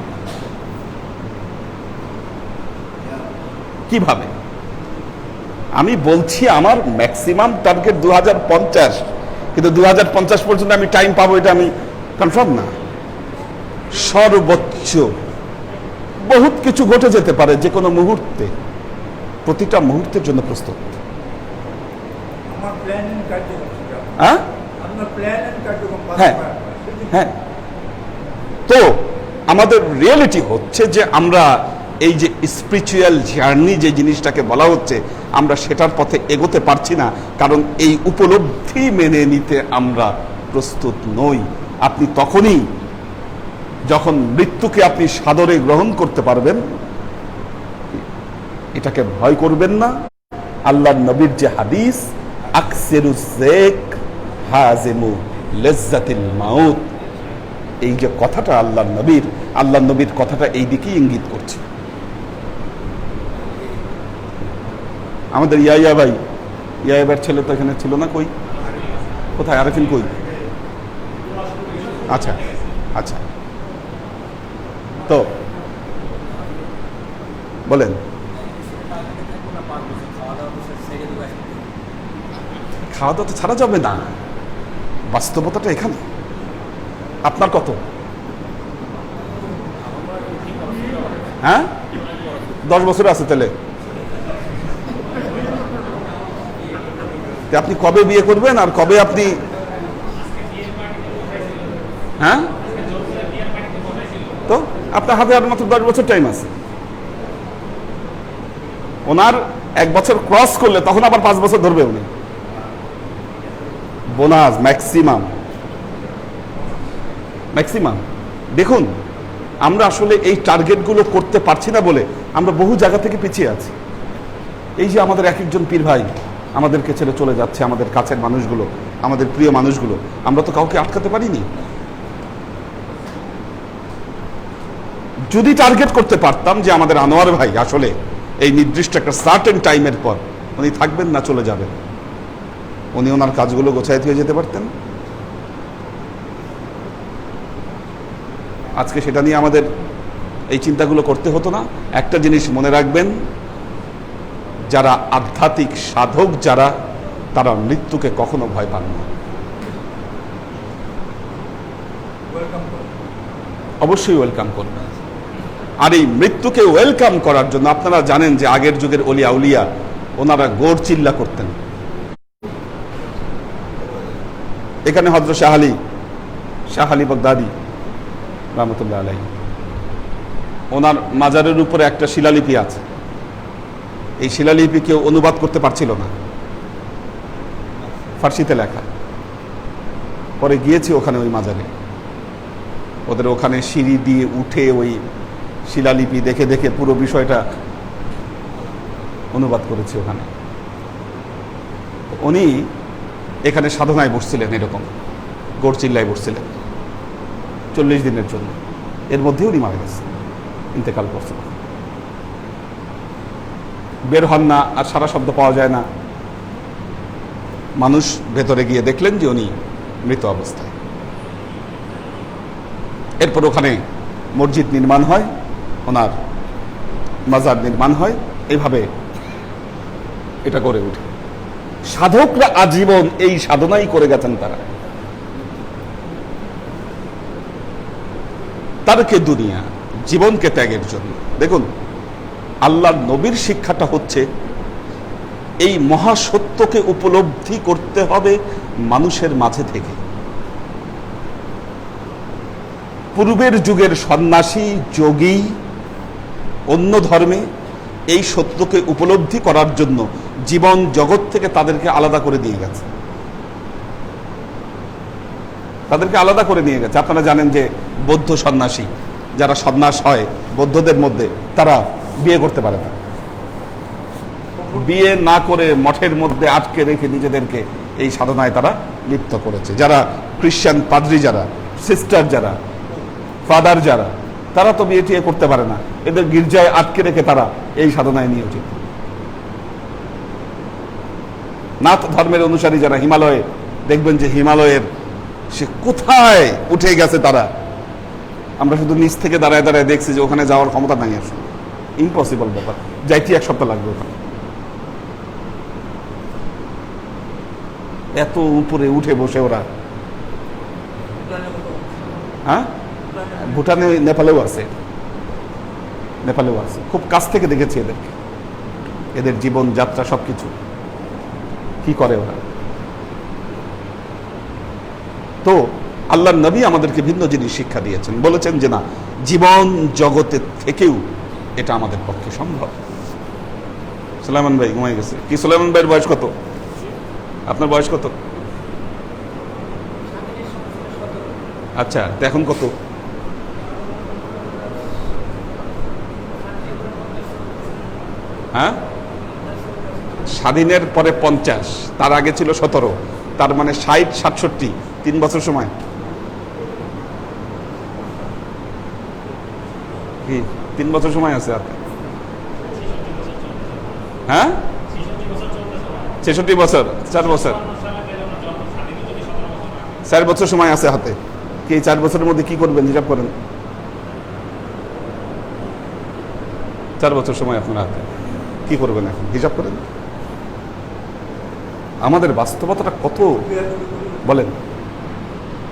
কিভাবে? আমি বলছি আমার ম্যাক্সিমাম টার্গেট 2050, কিন্তু 2050 পর্যন্ত আমি টাইম পাবো এটা আমি কনফার্ম না। সর্বোচ্চ বহুত কিছু ঘটে যেতে পারে যে কোনো মুহূর্তে। প্রতিটা মুহূর্তের জন্য প্রস্তুত। আমার প্ল্যান এন্ড কার্যক্রম সেটা। হ্যাঁ আপনার প্ল্যান এন্ড কার্যক্রম হ্যাঁ হ্যাঁ। তো আমাদের রিয়েলিটি হচ্ছে যে আমরা এই যে স্পিরিচুয়াল জার্নি যে জিনিসটাকে বলা হচ্ছে, আমরা সেটার পথে এগোতে পারছি না, কারণ এই উপলব্ধি মেনে নিতে আমরা প্রস্তুত নই। আপনি তখনই যখন মৃত্যুকে আপনি সাদরে গ্রহণ করতে পারবেন। এটাকে ভয় করবেন না। আল্লাহর নবীর যে হাদিস, আকসিরু যিক হাজিমু লিজ্জাতিল মাউত, এই যে কথাটা আল্লাহর নবীর কথাটা এই দিকেই ইঙ্গিত করছে। আমাদের ইয়াইয়া ভাইয়ের ছেলে তো এখানে ছিল না, কই কোথায়? আরেফিন কই? আচ্ছা আচ্ছা, তো বলেন। খাওয়া দাওয়া তো ছাড়া যাবে না, বাস্তবতাটা এখানে। আপনার কত? হ্যাঁ, 10 বছর আছে তাহলে। আপনি কবে বিয়ে করবেন আর কবে আপনি, হ্যাঁ, তো আপনার হাতে আর মাত্র 10 বছর টাইম আছে। ওনার 1 বছর ক্রস করলে তখন আবার 5 বছর ধরবে উনি। Bonus maximum. দেখুন, আমরা আসলে এই টার্গেটগুলো করতে পারছি না বলে আমরা বহু জায়গা থেকে পিছিয়ে আছি। এই যে আমাদের এক একজন পীর ভাই আমাদেরকে ছেড়ে চলে যাচ্ছে, আমাদের কাছের মানুষগুলো, আমাদের প্রিয় মানুষগুলো, আমরা তো কাউকে আটকাতে পারিনি। যদি টার্গেট করতে পারতাম যে আমাদের আনোয়ার ভাই আসলে এই নির্দিষ্ট একটা সার্টেন টাইমের পর উনি থাকবেন না, চলে যাবেন, উনি ওনার কাজগুলো গোছায় দিয়ে যেতে পারতেন। আজকে সেটা নিয়ে আমাদের এই চিন্তাগুলো করতে হতো না। একটা জিনিস মনে রাখবেন, যারা আধ্যাত্মিক সাধক যারা, তারা মৃত্যুকে কখনো ভয় পান না। অবশ্যই ওয়েলকাম করবেন। আর এই মৃত্যুকে ওয়েলকাম করার জন্য আপনারা জানেন যে আগের যুগের অলিয়া উলিয়া ওনারা গোড় চিল্লা করতেন। এখানে হযরত শাহ আলী বাগদাদি রাহমাতুল্লাহ আলাইহি, ওনার মাজারের উপরে একটা শিলালিপি আছে। এই শিলালিপি কেউ অনুবাদ করতে পারছিল না, ফার্সিতে লেখা। পরে গিয়েছি ওখানে ওই মাজারে, ওদের ওখানে সিঁড়ি দিয়ে উঠে ওই শিলালিপি দেখে দেখে পুরো বিষয়টা অনুবাদ করেছি ওখানে। উনি এখানে সাধনায় বসছিলেন, এরকম গোড়চিল্লায় বসছিলেন 40 দিনের জন্য। এর মধ্যে উনি মারা গেছেন, ইন্তেকাল করছেন। বের হন না, আর সারা শব্দ পাওয়া যায় না। মানুষ ভেতরে গিয়ে দেখলেন যে উনি মৃত অবস্থায়। এরপর ওখানে মসজিদ নির্মাণ হয়, ওনার মাজার নির্মাণ হয়, এইভাবে এটা গড়ে ওঠে। সাধকরা আজীবন এই সাধনাই করে গেছেন। তারকে দুনিয়া, জীবনকে ত্যাগের জন্য। দেখুন, আল্লাহর নবীর শিক্ষাটা হচ্ছে এই মহাসত্যকে উপলব্ধি করতে হবে মানুষের মাঝে থেকে। পূর্বের যুগের সন্ন্যাসী, যোগী, অন্য ধর্মে এই সত্যকে উপলব্ধি করার জন্য জীবন জগৎ থেকে তাদেরকে আলাদা করে দিয়ে গেছে। আপনারা জানেন যে বৌদ্ধ সন্ন্যাসী যারা সন্ন্যাস হয় বৌদ্ধদের মধ্যে, তারা বিয়ে করতে পারে না। বিয়ে না করে মঠের মধ্যে আটকে রেখে নিজেদেরকে এই সাধনায় তারা লিপ্ত করেছে। যারা খ্রিস্টান পাদ্রী, যারা সিস্টার, যারা ফাদার, যারা, তারা তো বিয়ে টিয়ে করতে পারে না। এদের গির্জায় আটকে রেখে তারা এই সাধনায় নিয়োজিত। নাথ ধর্মের অনুসারী যারা হিমালয়ে, দেখবেন যে হিমালয়ের সে কোথায় উঠে গেছে তারা। আমরা শুধু নিচ থেকে দাঁড়ায় দাঁড়ায় দেখছি যে ওখানে যাওয়ার ক্ষমতা নাই, আসলে ইম্পসিবল ব্যাপার। যাইতে 1 সপ্তাহ লাগবে ওখানে। এত উপরে উঠে বসে ওরা। হ্যাঁ, ভুটানে, নেপালেও আছে, খুব কাছ থেকে দেখেছি এদেরকে, এদের জীবন যাত্রা সবকিছু কি করে ওরা। তো আল্লাহর নবী আমাদেরকে ভিন্ন জিনিস শিক্ষা দিয়েছেন, বলেছেন যে না, জীবন জগতের থেকেও এটা আমাদের পক্ষে সম্ভব। সুলাইমান ভাই ঘুমাই গেছে কি? সুলাইমান ভাইয়ের বয়স কত? আপনার বয়স কত? আচ্ছা, তো এখন কত? হ্যাঁ, স্বাধীনের পরে 50, তার আগে ছিল 17, তার মানে 60, 67, 3 বছর সময়। কি 3 বছর সময় আছে আর? হ্যাঁ, 66 বছর, 4 বছর, 4 বছর সময় আছে হাতে। কি 4 বছরের মধ্যে কি করবেন হিসাব করেন? 4 বছর সময় আপনার হাতে, কি করবেন এখন হিসাব করেন। আমাদের বাস্তবতাটা কত, বলেন।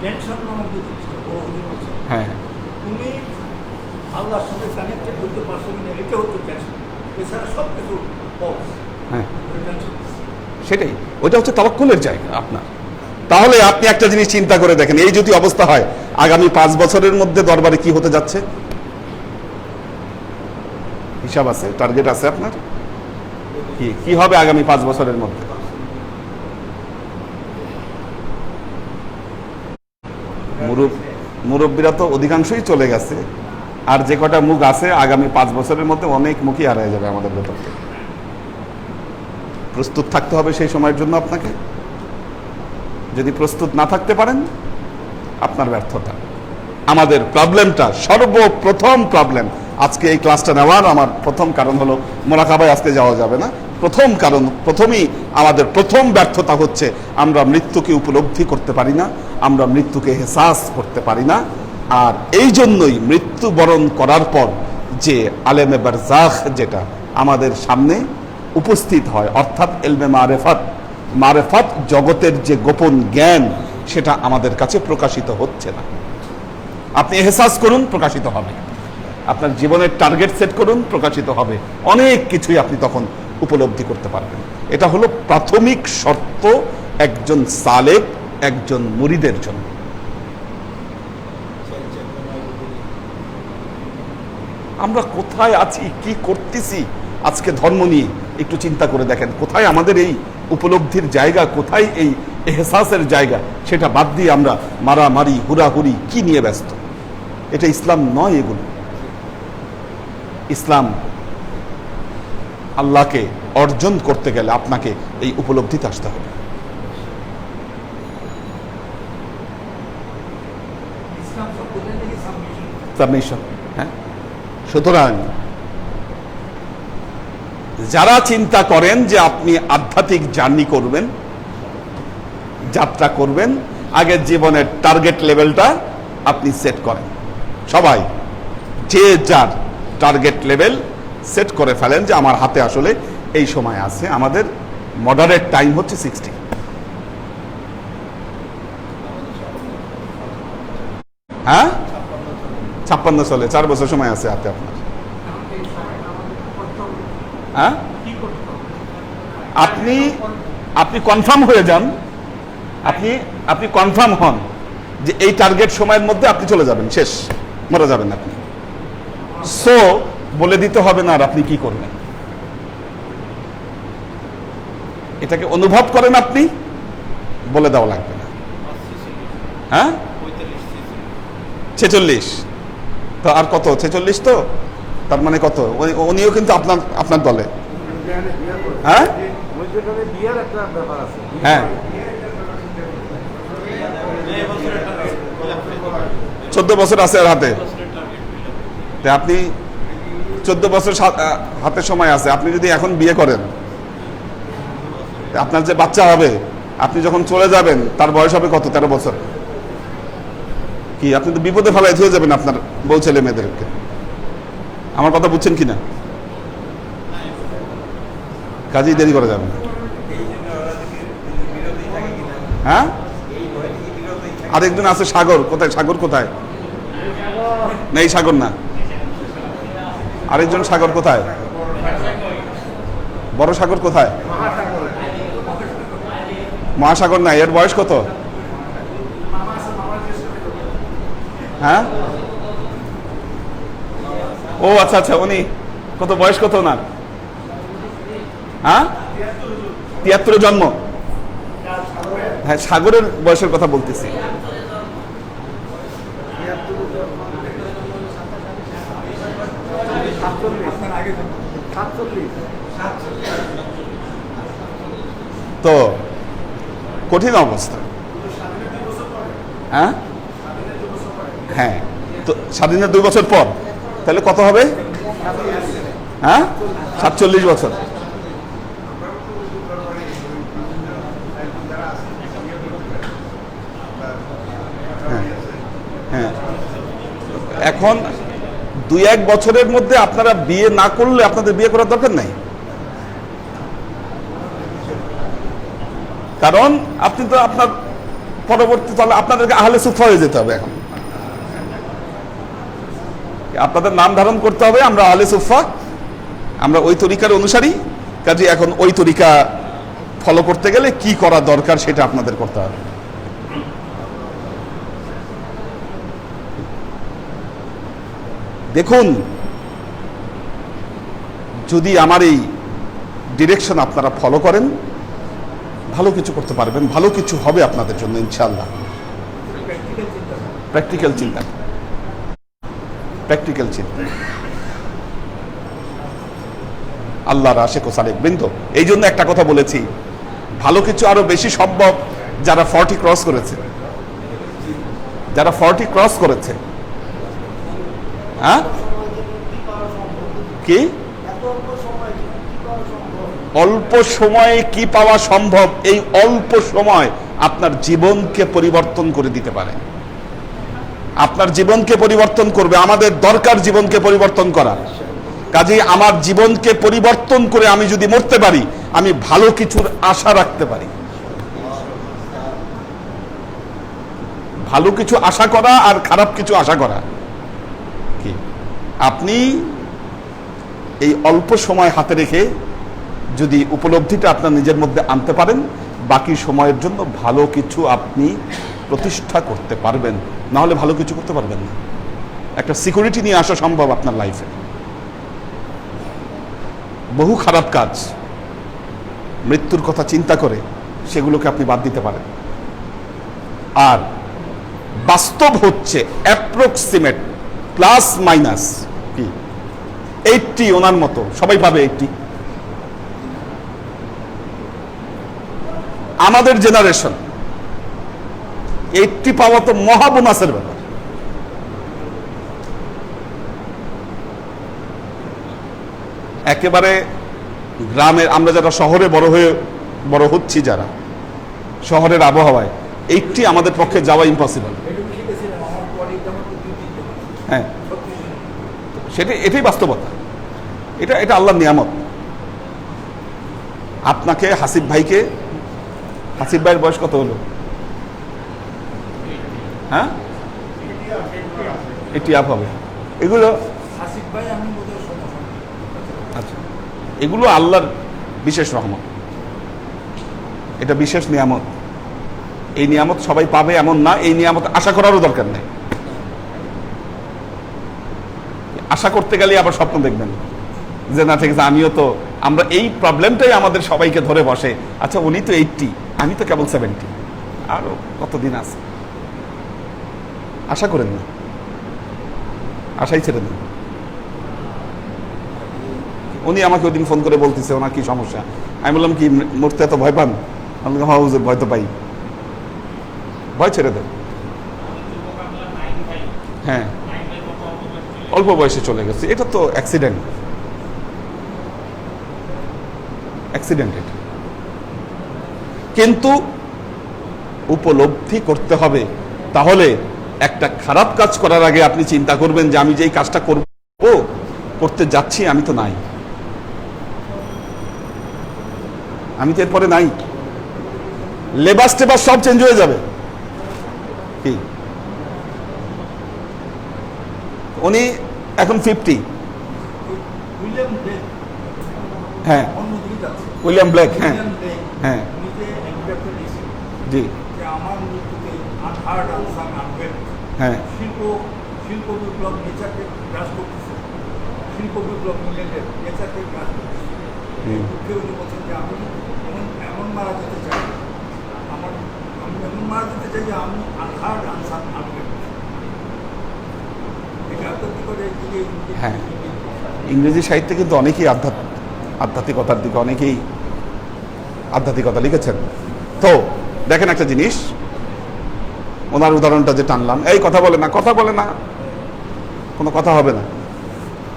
টেনশন নামক যে জিনিসটা বড় হচ্ছে, হ্যাঁ, তুমি আল্লাহর সঙ্গে কানেক্টেড হতে পারছো কিনা, এটা হচ্ছে টেনশন। এছাড়া সব কিছু পজ, হ্যাঁ, টেনশন। সেটাই, ওইটা হচ্ছে তাওয়াক্কুলের জায়গা আপনার। তাহলে আপনি একটা জিনিস চিন্তা করে দেখেন, এই যদি অবস্থা হয়, আগামী 5 বছরের মধ্যে দরবারে কি হতে যাচ্ছে? হিসাব আছে, টার্গেট আছে আপনার? কি হবে আগামী 5 বছরের মধ্যে? মুরব্বীরা তো অধিকাংশই চলে গেছে, আর যে কটা মুখ আছে আগামী 5 বছরের মধ্যে অনেক মুখই হারিয়ে যাবে আমাদের ভেতর থেকে। প্রস্তুত থাকতে হবে সেই সময়ের জন্য আপনাকে। যদি প্রস্তুত না থাকতে পারেন, আপনার ব্যর্থতা। আমাদের প্রবলেমটা, সর্বপ্রথম প্রবলেম, আজকে এই ক্লাসটা নেওয়ার আমার প্রথম কারণ হলো, মোরাকাবায় আজকে যাওয়া যাবে না। প্রথম কারণ, প্রথমেই আমাদের প্রথম ব্যর্থতা হচ্ছে আমরা মৃত্যুকে উপলব্ধি করতে পারি না, আমরা মৃত্যুকে এহসাস করতে পারি না। আর এই জন্যই মৃত্যুবরণ করার পর যে আলেমে বারজাখ যেটা আমাদের সামনে উপস্থিত হয়, অর্থাৎ এলমে মারেফাত, জগতের যে গোপন জ্ঞান, সেটা আমাদের কাছে প্রকাশিত হচ্ছে না। আপনি এহসাস করুন, প্রকাশিত হবে। আপনার জীবনের টার্গেট সেট করুন, প্রকাশিত হবে। অনেক কিছুই আপনি তখন উপলব্ধি করতে পারবেন। এটা হলো প্রাথমিক শর্ত একজন সালেক, একজন মুরিদের জন্য। আমরা কোথায় আছি, কি করতেছি আজকে ধর্ম নিয়ে একটু চিন্তা করে দেখেন। কোথায় আমাদের এই উপলব্ধির জায়গা, কোথায় এই এহসাসের জায়গা? সেটা বাদ দিয়ে আমরা মারামারি, হুড়াহুড়ি কি নিয়ে ব্যস্ত। এটা ইসলাম নয়। এগুলো ইসলাম আল্লাহকে অর্জন করতে গেলে আপনাকে এই উপলব্ধিতে আসতে হবে। ইসলাম সম্পূর্ণ সাবমিশন। হ্যাঁ, সুতরাং যারা চিন্তা করেন যে আপনি আধ্যাত্মিক জার্নি করবেন, যাত্রা করবেন, আগের জীবনের টার্গেট লেভেলটা আপনি সেট করেন। সবাই যে যার টার্গেট লেভেল সেট করে ফেলেন যে আমার হাতে আসলে এই সময় আছে। আমাদের মডারেট টাইম হচ্ছে 60। হ্যাঁ, 56 চলে, 4 বছর সময় আছে হাতে আপনার। হ্যাঁ, আপনি কনফার্ম হয়ে যান, আপনি কনফার্ম হন যে এই টার্গেট সময়ের মধ্যে আপনি চলে যাবেন, শেষ, মরে যাবেন আপনি। সো বলে দিতে হবে না আর আপনি কি করবেন, এটাকে অনুভব করেন, আপনি বলে দেওয়া লাগবে না। হ্যাঁ, 46 তো আর কত, 46 তো তার মানে কত, উনিও কিন্তু আপনার দলে। হ্যাঁ বিয়ের একটা ব্যাপার আছে। হ্যাঁ, 14 বছর আছে আর হাতে। আপনি 14 বছর হাতে সময় আছে, আপনি যদি এখন বিয়ে করেন, আপনার যে বাচ্চা হবে, আপনি যখন চলে যাবেন তার বয়স হবে কত, 13 বছর। কি আপনি তো বিপদে ফেলায় হয়ে যাবেন আপনার বউ ছেলে মেয়েদেরকে। আমার কথা বুঝছেন কিনা? কাজেই দেরি করা যাবে না। হ্যাঁ, আরেকজন আছে সাগর, কোথায় সাগর, কোথায় নেই সাগর, না আরেকজন সাগর কোথায়, বড় সাগর কোথায়, মহাসাগর না, এর বয়স কত? হ্যাঁ, ও আচ্ছা আচ্ছা, উনি কত বয়স, কত না? হ্যাঁ, 73 জন্ম। হ্যাঁ, সাগরের বয়সের কথা বলতেছি। তো কঠিন অবস্থা। হ্যাঁ হ্যাঁ, তো স্বাধীনের 2 বছর পর তাহলে কত হবে? হ্যাঁ, 47 বছর। হ্যাঁ, এখন 2-1 বছরের মধ্যে আপনারা বিয়ে না করলে আপনাদের বিয়ে করার দরকার নাই, কারণ আপনি তো আপনার পরবর্তী তাহলে আপনাদেরকে আহলে সুফা হয়ে যেতে হবে। এখন আপনাদের নাম ধারণ করতে হবে, আমরা আহলে সুফা, আমরা ওই তরিকার অনুসারী। কাজে এখন ওই তরিকা ফলো করতে গেলে কি করা দরকার সেটা আপনাদের করতে হবে। দেখুন, যদি আমার এই ডিরেকশন আপনারা ফলো করেন, ভালো কিছু করতে পারবেন, ভালো কিছু হবে আপনাদের জন্য ইনশাআল্লাহ। প্র্যাকটিক্যাল চিন্তা, প্র্যাকটিক্যাল চিন্তা, আল্লাহর আশিক ও সালেক বৃন্দ। এই জন্য একটা কথা বলেছি, ভালো কিছু আরো বেশি সম্ভব যারা 40 ক্রস করেছে, যারা 40 ক্রস করেছে। হ্যাঁ, কি অল্প সময়ে কি পাওয়া সম্ভব? এই অল্প সময় আপনার জীবনকে পরিবর্তন করে দিতে পারে, আপনার জীবনকে পরিবর্তন করবে। আমাদের দরকার জীবনকে পরিবর্তন করা। কাজেই আমার জীবনকে পরিবর্তন করে আমি যদি মরতে পারি, আমি ভালো কিছুর আশা রাখতে পারি। ভালো কিছু আশা করা আর খারাপ কিছু আশা করা কি? আপনি এই অল্প সময় হাতে রেখে যদি উপলব্ধিটা আপনার নিজের মধ্যে আনতে পারেন, বাকি সময়ের জন্য ভালো কিছু আপনি প্রতিষ্ঠা করতে পারবেন। না হলে ভালো কিছু করতে পারবেন না। একটা সিকিউরিটি নিয়ে আসা সম্ভব আপনার লাইফে। বহু খারাপ কাজ, মৃত্যুর কথা চিন্তা করে সেগুলোকে আপনি বাদ দিতে পারেন। আর বাস্তব হচ্ছে অ্যাপ্রক্সিমেট প্লাস মাইনাস কি 80, ওনার মতো সবাই পাবে 80। আমাদের জেনারেশন 80 পাওয়া তো মহাবোনাসের ব্যাপার। একেবারে গ্রামের, আমরা যারা শহরে বড় হচ্ছি, যারা শহরের আবহাওয়ায়, এইটি আমাদের পক্ষে যাওয়া ইম্পসিবল। এটুকু শিখেছিলাম, আমার কোয়ালিটি আমার তো 2-3 জন। হ্যাঁ, 36 জন। এটাই বাস্তবতা। এটা আল্লাহর নিয়ামত। আপনাকে হাসিব ভাইয়ের বয়স কত হলো? হ্যাঁ, 80 আপ হবে। এগুলো আসিফ ভাই আমি বোধহয় সমস্যা। আচ্ছা, এগুলো আল্লাহর বিশেষ রহমত, এটা বিশেষ নিয়ামত। এই নিয়ামত সবাই পাবে এমন না, এই নিয়ামত আশা করারও দরকার নেই। আশা করতে গেলে আবার স্বপ্ন দেখবেন যে না ঠিক আছে, আমিও তো, আমরা এই প্রবলেমটাই আমাদের সবাইকে ধরে বসে। আচ্ছা, উনি তো 80, আমি তো কেবল 70, আরো কতদিন আছে। আশা করেন না, আশাই ছেড়ে দিন। উনি আমাকে ওই দিন ফোন করে বলতেছে ওনার কি সমস্যা। আমি বললাম কি, মরতে এত ভয় পান? আমি বললাম হ্যাঁ হুজুর, ভয় তো পাই। ভয় ছেড়ে দেন। হ্যাঁ, অল্প বয়সে চলে গেছে, এটা তো অ্যাক্সিডেন্ট। এটা কিন্তু উপলব্ধি করতে হবে। তাহলে একটা খারাপ কাজ করার আগে আপনি চিন্তা করবেন যে আমি যেই কাজটা করতে যাচ্ছি, আমি তো নাই, আমি তো এরপরে নাই। লেবাস টেবাস সব চেঞ্জ হয়ে যাবে। কি উনি এখন 50। উইলিয়াম ব্লেক হ্যাঁ, অন্যদিকে যাচ্ছে। William Blake. হ্যাঁ উইলিয়াম ব্লেক হ্যাঁ, নিজে একটা লিখছে জি যে আমার মৃত্যুতে আনহার্ড আনসাং আনওয়েলথ হ্যাঁ, শিল্প বিপ্লব নেচারকে গ্রাস করতেছে। শিল্প বিপ্লব ইংল্যান্ডের নেচারকে গ্রাস করতেছে। দুঃখে উনি বলছেন যে আমি এমন মারা যেতে চাই, আমি এমন মারা যেতে চাই যে আমি আনহার্ড আনসাং আনওয়েলথ। এটা তো কি করে দিকে হ্যাঁ। ইংরেজি সাহিত্যে কিন্তু অনেকেই আধ্যাত্মিকতার দিকে অনেকেই আধ্যাত্মিকতা লিখেছেন। তো দেখেন একটা জিনিস, ওনার উদাহরণটা যে টানলাম, এই কথা বলে না, কোনো কথা হবে না।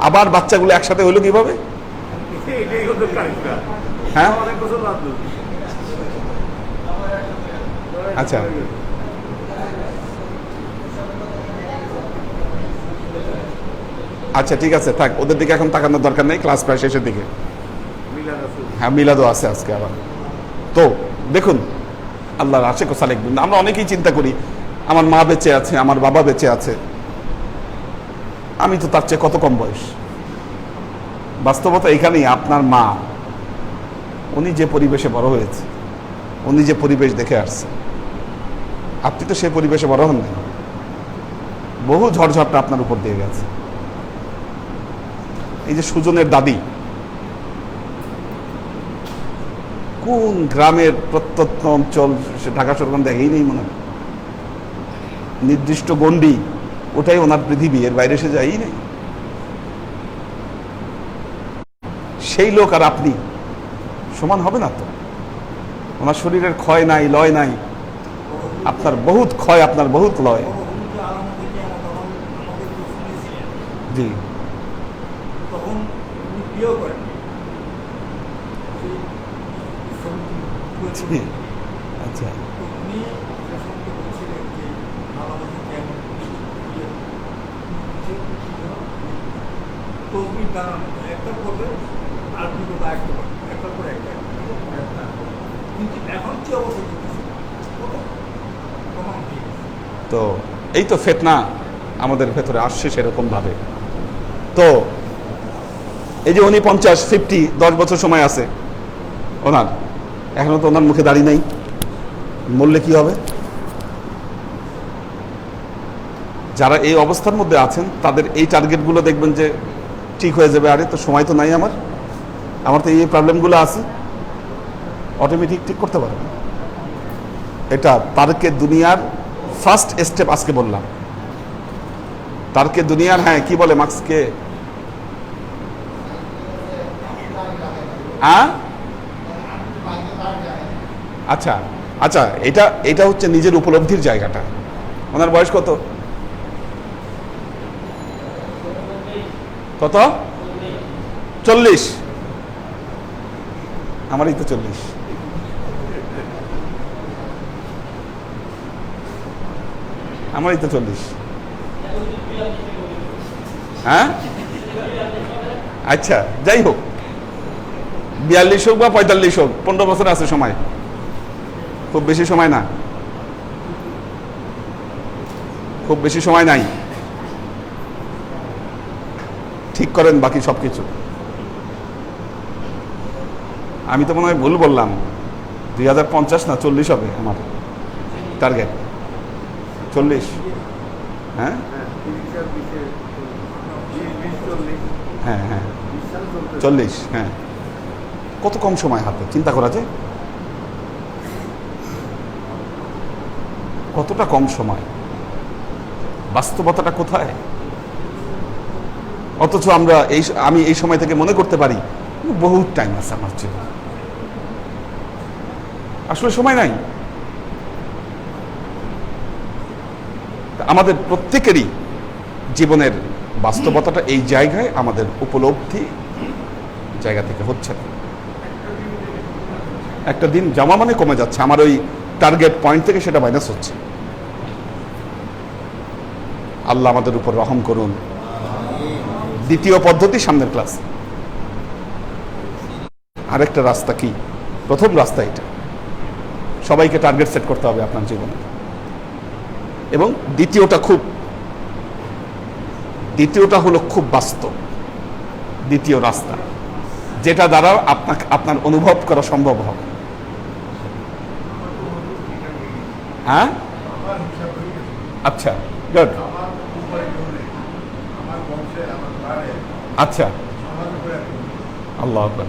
আবার বাচ্চাগুলো একসাথে হইলো কিভাবে? এটাই হতো কারিশমা। হ্যাঁ, অনেক বছর বাদ দিল। আচ্ছা, আচ্ছা ঠিক আছে, থাক, ওদের দিকে এখন তাকানোর দরকার নেই, ক্লাস প্রায় শেষের দিকে। মিলাদ আছে। হ্যাঁ, মিলাদও আছে আজকে আবার। তো দেখুন, আল্লাহর আশেক ও সালেক বৃন্দ, আমরা অনেকেই চিন্তা করি আমার মা বেঁচে আছে, আমার বাবা বেঁচে আছে, আমি তো তার চেয়ে কত কম বয়স। বাস্তবতা এখানেই, আপনার মা, উনি যে পরিবেশে বড় হয়েছে, উনি যে পরিবেশ দেখে আসছে, আপনি তো সেই পরিবেশে বড় হন নাই। বহু ঝড়ঝাপটা আপনার উপর দিয়ে গেছে। এই যে সুজনের দাদি, কোন গ্রামের প্রত্যন্ত অঞ্চল, সে ঢাকা শহর দেখেই নেই মনে হয়, নির্দিষ্ট গণ্ডি, ওটাই ওনার পৃথিবী, এর বাইরে সে যাই নেই। সেই লোক আর আপনি সমান হবে না তো। ওনার শরীরের ক্ষয় নাই, লয় নাই, আপনার বহুত ক্ষয়, আপনার বহুত লয়। জি, তখন উনি বিয়েও করেন। জি, আচ্ছা, উনি প্রসঙ্গে বলছিলেন যে আমাদের কেমন তসবির দাঁড়ানো একটা করবে আর দুটো একটা করবে, একটার পর একটা, কিন্তু এখন কি অবস্থা দেখতেছি তো এই তো ফেতনা আমাদের ভেতরে আসছে সেরকম ভাবে। তো এই যে উনি 50, 10 বছর সময় আছে ওনার, এখনো তো ওনার মুখে দাড়ি নাই, মরলে কি হবে? যারা এই অবস্থার মধ্যে আছেন তাদের এই টার্গেটগুলো দেখবেন যে ঠিক হয়ে যাবে। আরে তো সময় তো নাই, আমার তো এই প্রবলেমগুলো আছে, অটোমেটিক ঠিক করতে পারবে। এটা তারকে দুনিয়ার ফার্স্ট স্টেপ আজকে বললাম। তারকে দুনিয়ার, হ্যাঁ কি বলে মার্কসকে, আচ্ছা আচ্ছা, এটা হচ্ছে নিজের উপলব্ধির জায়গাটা। ওনার বয়স কত? 40। আমারই তো 40। আমারই তো 40। হ্যাঁ, আচ্ছা যাই হোক, 42 হোক বা 45 হোক, 15 বছর আছে সময়, খুব বেশি সময় না, খুব বেশি সময় নাই। ঠিক করেন বাকি সবকিছু। আমি তো মনে হয় ভুল বললাম, 2050 না 40 হবে আমার টার্গেট। 40? হ্যাঁ হ্যাঁ হ্যাঁ 40। হ্যাঁ, কত কম সময় হাতে, চিন্তা করা যায় কতটা কম সময়, বাস্তবতাটা কোথায়। অথচ আমি এই সময় থেকে মনে করতে পারি বহুত টাইম আছে আমার জীবন, আসলে সময় নাই। আমাদের প্রত্যেকেরই জীবনের বাস্তবতাটা এই জায়গায় আমাদের উপলব্ধি জায়গা থেকে হচ্ছে না। একটা দিন জমা মানে কমে যাচ্ছে, আমার ওই টার্গেট পয়েন্ট থেকে সেটা মাইনাস হচ্ছে। আল্লাহ আমাদের উপর রহম করুন। দ্বিতীয় পদ্ধতি সামনের ক্লাস। আরেকটা রাস্তা কি? প্রথম রাস্তা এটা, সবাইকে টার্গেট সেট করতে হবে আপনার জীবনে। এবং দ্বিতীয়টা হলো খুব বাস্তব দ্বিতীয় রাস্তা, যেটা দ্বারা আপনার অনুভব করা সম্ভব হবে। হ্যাঁ, আচ্ছা, গুড। আচ্ছা, আল্লাহ আকবার।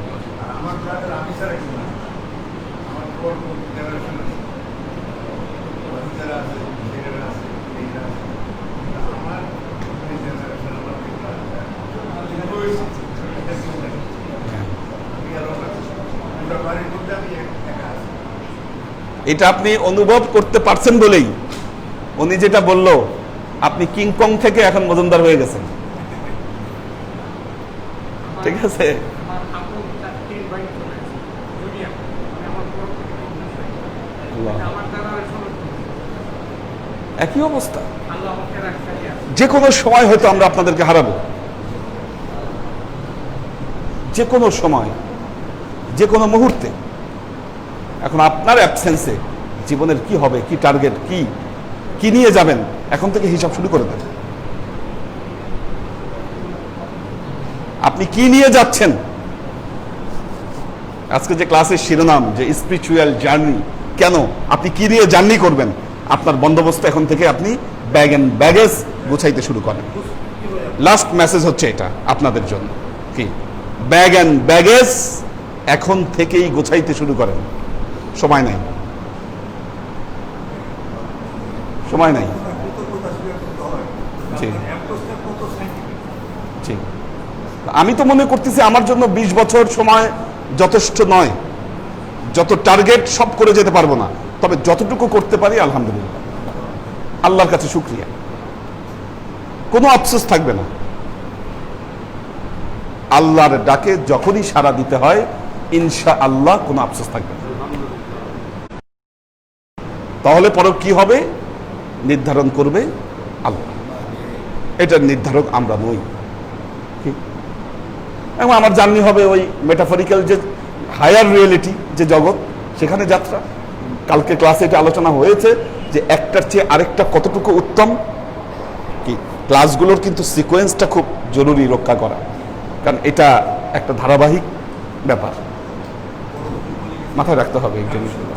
এটা আপনি অনুভব করতে পারছেন বলেই উনি যেটা বললো, আপনি কিংকং থেকে এখন মজুমদার হয়ে গেছেন। ঠিক আছে, একই অবস্থা। যে কোনো সময় হয়তো আমরা আপনাদেরকে হারাবো, যে কোনো সময়, যে কোনো মুহূর্তে। এখন আপনার অ্যাবসেন্সে জীবনের কি হবে, কি টার্গেট, কি নিয়ে যাবেন, এখন থেকে হিসাব শুরু করে দেন। আপনি কি নিয়ে যাচ্ছেন? আজকে যে ক্লাসের শিরোনাম যে স্পিরিচুয়াল জার্নি, কেন আপনি কি নিয়ে জার্নি করবেন, আপনার বন্দোবস্ত এখন থেকে আপনি ব্যাগ এন্ড ব্যাগেজ গোছাইতে শুরু করেন। লাস্ট মেসেজ হচ্ছে এটা আপনাদের জন্য, কি ব্যাগ এন্ড ব্যাগেজ এখন থেকেই গোছাইতে শুরু করেন। সময় নাই, সময় নাই। জি জি, আমি তো মনে করতেছি আমার জন্য 20 বছর সময় যথেষ্ট নয়। যত টার্গেট সব করে যেতে পারবো না, তবে যতটুকু করতে পারি আলহামদুলিল্লাহ, আল্লাহর কাছে শুকরিয়া। কোনো আফসোস থাকবে না। আল্লাহর ডাকে যখনই সাড়া দিতে হয় ইনশাআল্লাহ কোনো আফসোস থাকবে না। তাহলে পরে কি হবে নির্ধারণ করবে আল্লাহ, এটার নির্ধারক আমরা নই। এবং আমার জার্নি হবে ওই মেটাফরিক্যাল যে হায়ার রিয়েলিটি যে জগৎ, সেখানে যাত্রা। কালকে ক্লাসে এটা আলোচনা হয়েছে যে একটার চেয়ে আরেকটা কতটুকু উত্তম। কি ক্লাসগুলোর কিন্তু সিকোয়েন্সটা খুব জরুরি রক্ষা করা, কারণ এটা একটা ধারাবাহিক ব্যাপার, মাথায় রাখতে হবে এই জিনিসগুলো।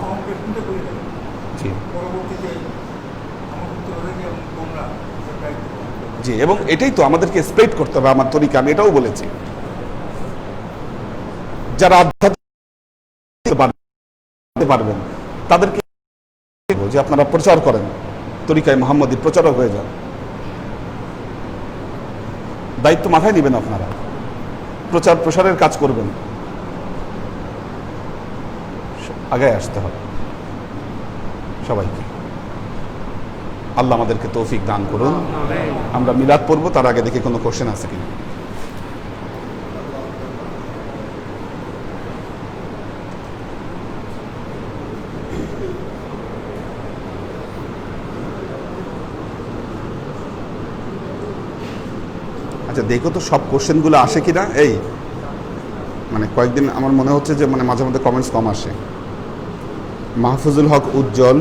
জি জি, এবং এটাই তো আমাদেরকে স্প্রেড করতে হবে আমার তরিকা। আমি এটাও বলেছি, যারা আধ্যাত্মিক পারবেন তাদেরকে যে আপনারা প্রচার করেন, তরিকায় মুহাম্মদী প্রচারক হয়ে যান। দায়িত্ব মাথায় নেবেন, আপনারা প্রচার প্রসারের কাজ করবেন, আগায় আসতে হবে সবাইকে। আল্লাহ আমাদেরকে তৌফিক দান করুন। আমরা মিলাদ পড়বো, তার আগে দেখি কোনো কোশ্চেন আছে কিনা। আচ্ছা দেখো তো সব কোশ্চেনগুলো আসে কিনা। এই মানে কয়েকদিন আমার মনে হচ্ছে যে মানে মাঝে মধ্যে কমেন্টস কম আসে। মাহফুজুল হক উজ্জ্বল,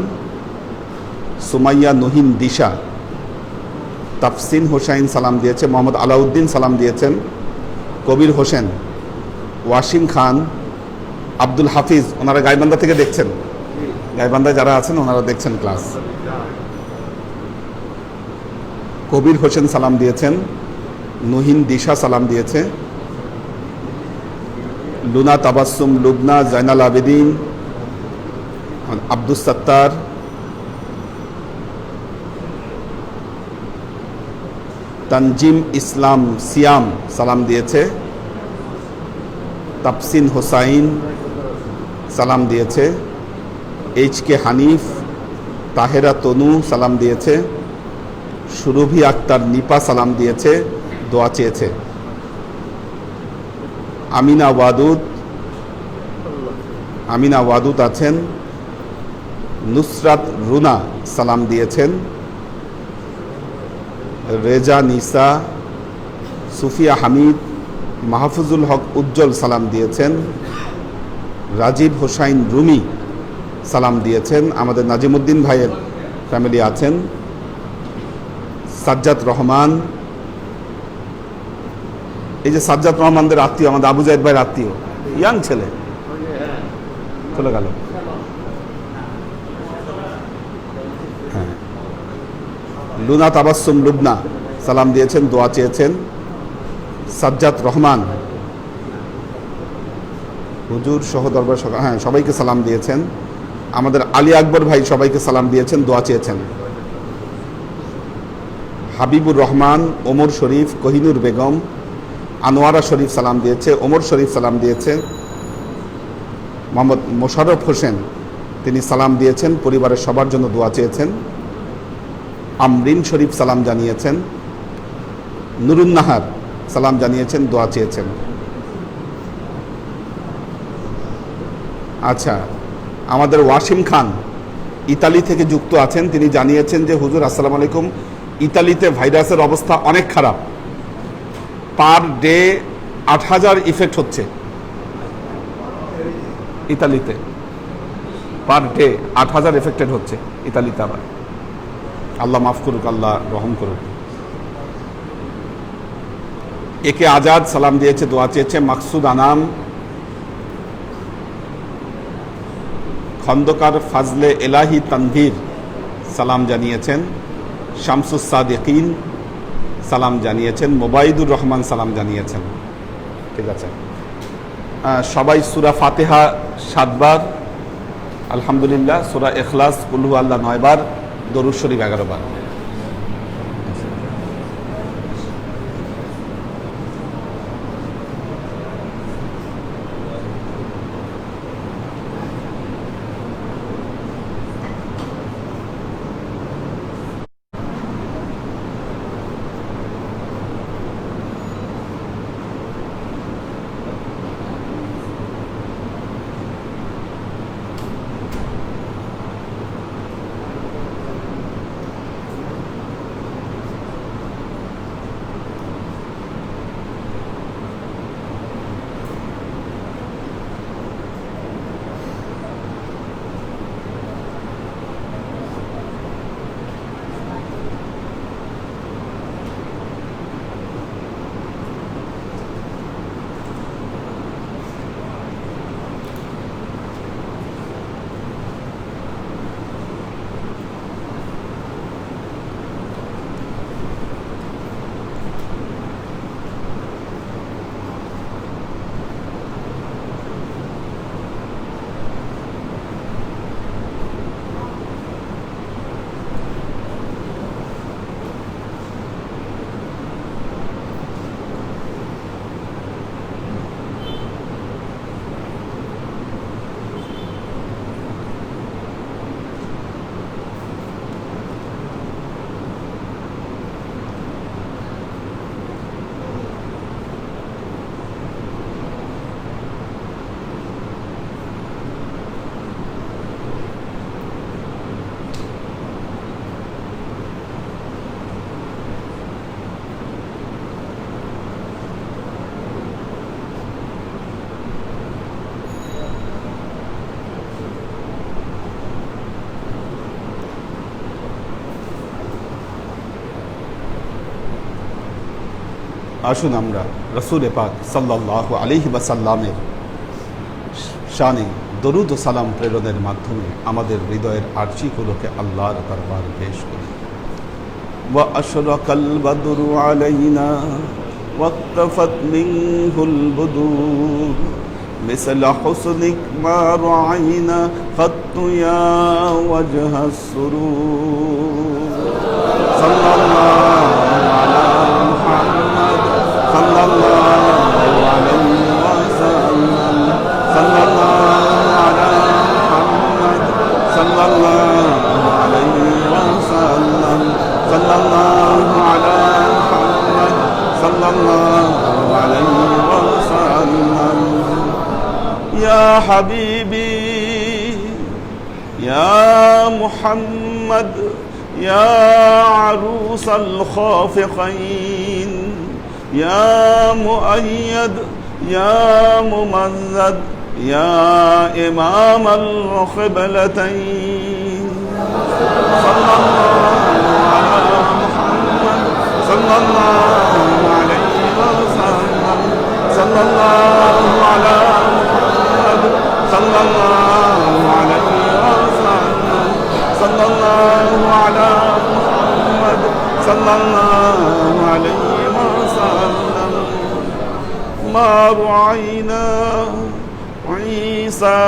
সুমাইয়া নহিন দিশা, তাফসিন হোসাইন সালাম দিয়েছে, মোহাম্মদ আলাউদ্দিন সালাম দিয়েছেন, কবির হোসেন, ওয়াসিম খান, আব্দুল হাফিজ, ওনারা গাইবান্ধা থেকে দেখছেন, গাইবান্ধায় যারা আছেন ওনারা দেখছেন ক্লাস। কবির হোসেন সালাম দিয়েছেন, নহিন দিশা সালাম দিয়েছে, লুনা তাবাসসুম, লুবনা, জাইনাল আবেদিন, আব্দুস সাত্তার, তানজিম ইসলাম সিয়াম সালাম দিয়েছে, তাফসিন হোসাইন সালাম দিয়েছে, এইচ কে হানিফ, তাহেরা তনু সালাম দিয়েছে, সুরভি আক্তার নিপা সালাম দিয়েছে, দোয়া চেয়েছে। আমিনা ওয়াদুদ আছেন, নুসরাত রুনা সালাম দিয়েছেন, রেজা নিসা, সুফিয়া হামিদ, মাহফুজুল হক উজ্জ্বল সালাম দিয়েছেন, রাজীব হোসাইন রুমি সালাম দিয়েছেন, আমাদের নাজিমুদ্দিন ভাইয়ের ফ্যামিলি আছেন, সাজ্জাদ রহমান, এই যে সাজ্জাদ রহমানদের আত্মীয়, আমাদের আবু জাহিদ ভাইয়ের আত্মীয়, ইয়াং ছেলে চলে গেল। হ্যাঁ, লুনা তাবাসসুম লুবনা সালাম দিয়েছেন, দোয়া চেয়েছেন। সাজ্জাদ রহমান হুজুর সহ দরবার, হ্যাঁ সবাইকে সালাম দিয়েছেন। আমাদের আলী আকবর ভাই সবাইকে সালাম দিয়েছেন, দোয়া চেয়েছেন। হাবিবুর রহমান, ওমর শরীফ, কোহিনুর বেগম, আনোয়ারা শরীফ সালাম দিয়েছে, ওমর শরীফ সালাম দিয়েছে, মোহাম্মদ মোশাররফ হোসেন তিনি সালাম দিয়েছেন, পরিবারের সবার জন্য দোয়া চেয়েছেন। আমরিন শরীফ সালাম জানিয়েছেন, নুরুন নাহার সালাম জানিয়েছেন, দোয়া চেয়েছেন। আচ্ছা, আমাদের ওয়াসিম খান ইতালি থেকে যুক্ত আছেন, তিনি জানিয়েছেন যে হুজুর আসসালামু আলাইকুম, ইতালিতে ভাইরাসের অবস্থা অনেক খারাপ, পার ডে ৮,০০০ ইফেক্ট হচ্ছে ইতালিতে, পার ডে ৮,০০০ এফেক্টেড হচ্ছে ইতালিতে। আবার আল্লাহ মাফ করুক, আল্লাহ রহম করুক। একে আজাদ সালাম দিয়েছে, দোয়া চেয়েছে। মাকসুদ আনাম, খন্দকার ফাজলে এলাহি তানভীর সালাম জানিয়েছেন, শামসুস সাদিকিন সালাম জানিয়েছেন, মোবাইদুর রহমান সালাম জানিয়েছেন। ঠিক আছে, সবাই সূরা ফাতিহা ৭ বার, আলহামদুলিল্লাহ, সূরা ইখলাস, কুল হু আল্লাহ ৯ বার, দরুদ শরীফ 11 বার। আসুন আমরা রসুল পাক সাল্লাল্লাহু আলাইহি ওয়াসাল্লামের শানে দরুদ ও সালাম প্রেরণের মাধ্যমে আমাদের হৃদয়ের আরজিগুলোকে আল্লাহর দরবারে পেশ করি। ওয়া আশরাকাল বাদরু আলাইনা ওয়াক্তাফাত মিনহুল বুদুর مثل حسنك ما رعينا خط يا وجه السرور صلى الله على محمد صلى الله عليه وسلم صلى الله على محمد صلى الله عليه وسلم صلى الله على محمد صلى الله عليه وسلم يا حبيبي يا محمد يا عروس الخافقين يا مؤيد يا ممزد يا إمام القبلتين صلى الله على محمد صلى الله عليه وسلم صلى الله على صلى الله عليه وسلم صلى الله على محمد صلى الله عليه وسلم ما رعينا عيسى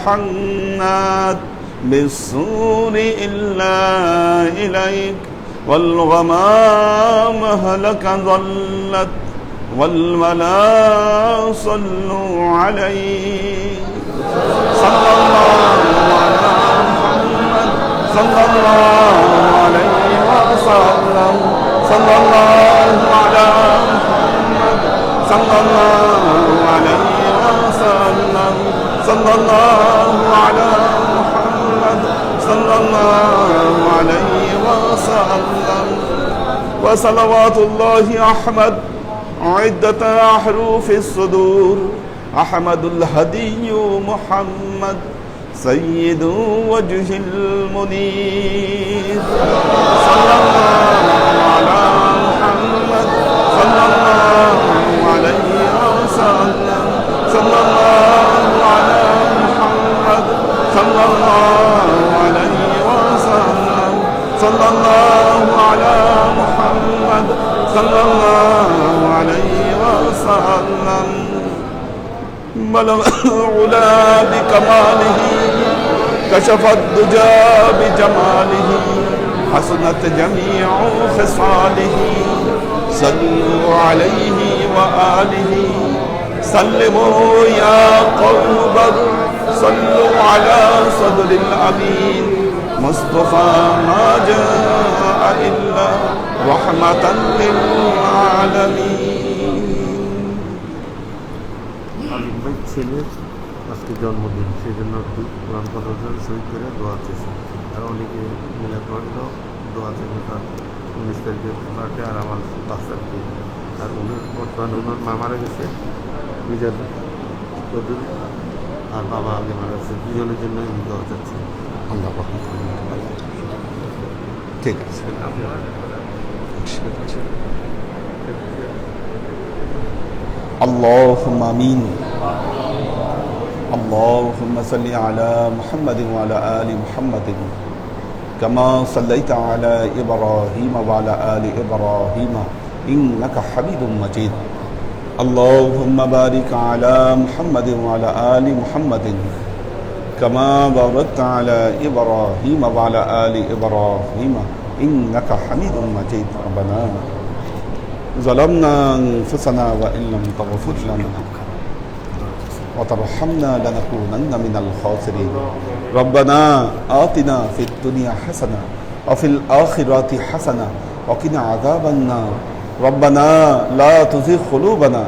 حنات بالسور إلا إليك والغمام هلك ظلت والملا صلوا عليه صلى الله على محمد صلى الله عليه وسلم صلى الله على محمد صلى الله عليه وسلم صلى الله على محمد صلى الله عليه وسلم وصلوات الله أحمد عدة أحرف الصدور أحمد الهدي محمد سيد وجه المنير صلى الله على محمد صلى الله عليه وسلم صلى الله على محمد صلى الله عليه وسلم صلى الله على محمد صلى الله عليه وسلم بلغ العلا بكماله كشف الدجى بجماله حسنت جميع خصاله صلوا عليه وآله سلموا يا قوم صلوا على صدر الأمين مصطفى ما جاء إلا رحمة للعالمين ছেলের আজকে জন্মদিন সেই জন্য একটু কোরআন ফজর শহীদ করে দোয়া চেয়েছে আর অনেকে মিলে করলেও দোয়া চেয়ে তার 19 তারিখে বার্থডে আর আমার বাচ্চাকে আর উনি বর্তমানে ওনার মা মারা গেছে নিজের চৌধুরী আর বাবা আগে মারা গেছে দুজনের জন্য আমি দোয়া চাচ্ছি আল্লাহ ঠিক আছে اللهم آمين اللهم صل على محمد وعلى آل محمد كما صليت على إبراهيم وعلى آل إبراهيم إنك حميد مجيد اللهم بارك على محمد وعلى آل محمد كما باركت على إبراهيم وعلى آل إبراهيم إنك حميد مجيد ربنا ظلمنا أنفسنا وإن لم تغفر لنا وترحمنا لنكونن من الخاسرين ربنا آتنا في الدنيا حسنة وفي الآخرة حسنة وقنا عذاب النار ربنا لا تزغ قلوبنا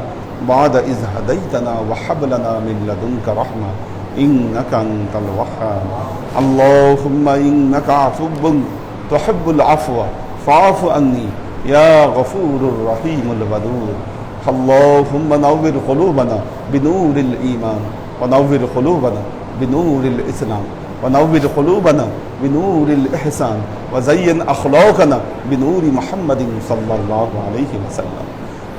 بعد إذ هديتنا وهب لنا من لدنك رحمة إنك أنت الوهاب اللهم إنك عفو تحب العفو فاعف عني يا غفور الرحيم الودود اللهم نور قلوبنا بنور الإيمان ونور قلوبنا بنور الإسلام ونور قلوبنا بنور الإحسان وزين أخلاقنا بنور محمد صلى الله عليه وسلم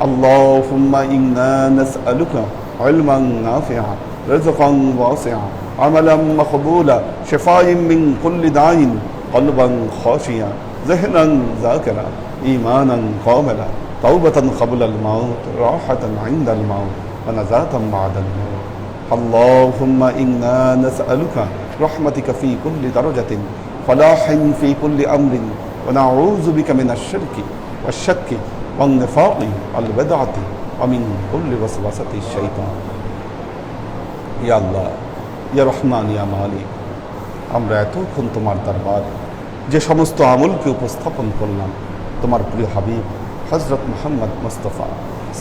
اللهم إنا نسألك علما نافعا رزقا واسعا عملا مقبولا شفاء من كل داء قلبا خاشعا ذهنا ذاكرا إيمانا كاملا توبة قبل الموت راحة عند الموت ونجاة بعد الموت اللهم إنا نسألك رحمتك في كل درجة فلاح في كل أمر ونعوذ بك من الشرك والشك والنفاق والبدعة ومن كل وسوسة الشيطان يا الله يا رحمن يا مالك আমরা এতক্ষণ তোমার দরবারে যে সমস্ত আমলকে উপস্থাপন করলাম তোমার প্রিয় হাবিব হযরত মুহাম্মদ মুস্তাফা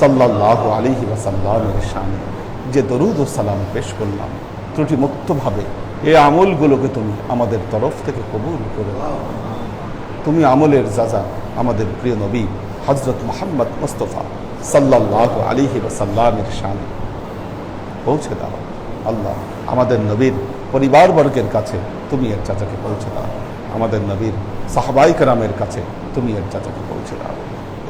সাল্লাল্লাহু আলাইহি ওয়াসাল্লামের শানে যে দরুদ ও সালাম পেশ করলাম ত্রুটিমুক্তভাবে এই আমলগুলোকে তুমি আমাদের তরফ থেকে কবুল করে দাও। তুমি আমলের যাজা আমাদের প্রিয় নবী হযরত মুহাম্মদ মুস্তাফা সাল্লাল্লাহু আলাইহি ওয়াসাল্লামের শানে পৌঁছে দাও। আল্লাহ আমাদের নবীর পরিবারবর্গের কাছে তুমি এর চাচাকে পৌঁছে দাও। আমাদের নবীর সাহাবাই কেরামের কাছে তুমি এর চাচাকে পৌঁছে দাও।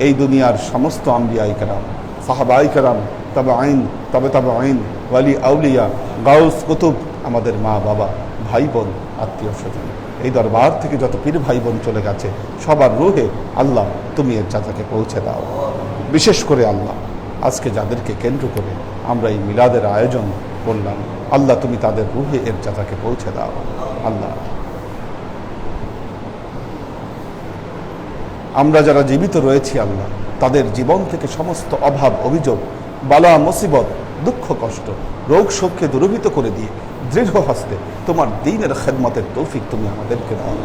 এই দুনিয়ার সমস্ত আম্বিয়াই কেরাম, সাহাবাই কেরাম, তবে আইন, তবে আইন, ওয়ালি আউলিয়া, গাউস, কুতুব, আমাদের মা বাবা, ভাই বোন, আত্মীয় স্বজন, এই দরবার থেকে যত পীর ভাই বোন চলে গেছে সবার রুহে আল্লাহ তুমি এর চাচাকে পৌঁছে দাও। বিশেষ করে আল্লাহ আজকে যাদেরকে কেন্দ্র করে আমরা এই মিলাদের আয়োজন করলাম আল্লাহ তুমি তাদের রুহে এর চাচাকে পৌঁছে দাও। আল্লাহ আমরা যারা জীবিত রয়েছি আল্লাহ তাদের জীবন থেকে সমস্ত অভাব অভিযোগ বালা মুসিবত দুঃখ কষ্ট রোগ শোককে দূরীভূত করে দিয়ে দৃঢ় হস্তে তোমার দ্বীনের খেদমতের তৌফিক তুমি আমাদেরকে দাও।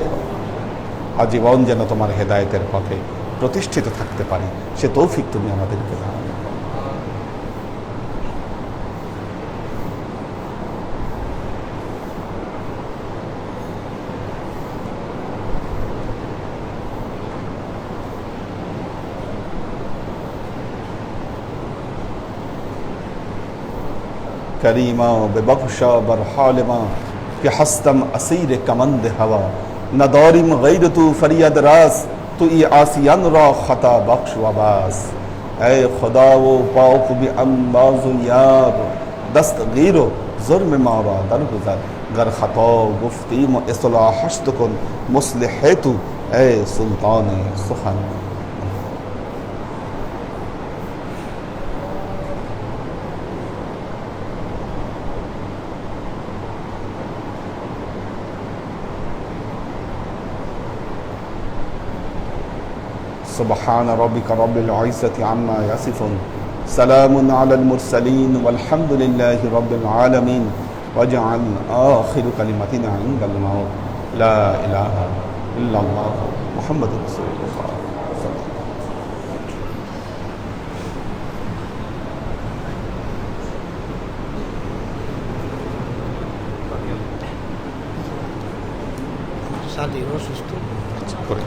আজীবন যেন তোমার হেদায়েতের পথে প্রতিষ্ঠিত থাকতে পারি সে তৌফিক তুমি আমাদেরকে দাও। करीमा बेबख्शा बरहालमा कि हस्तम असीर कमंद हवा न दौरिम गैर तू फरियद रास तू ई आसियान रा खता बख्श वबास ए खुदा वो पाक भी अंबाजु याब दस्त गीरो जुर्म मारा दरगुजर गर खता गुफ्ती म इस्लाह हस्त कुन मुस्लिह तू ए सुल्तान सुखन سبحان ربك رب العزة عما يصفون سلام على المرسلين والحمد لله رب العالمين واجعل آخر كلمتنا عند الموت لا إله إلا الله محمد رسول الله শারীরিক অসুস্থ করে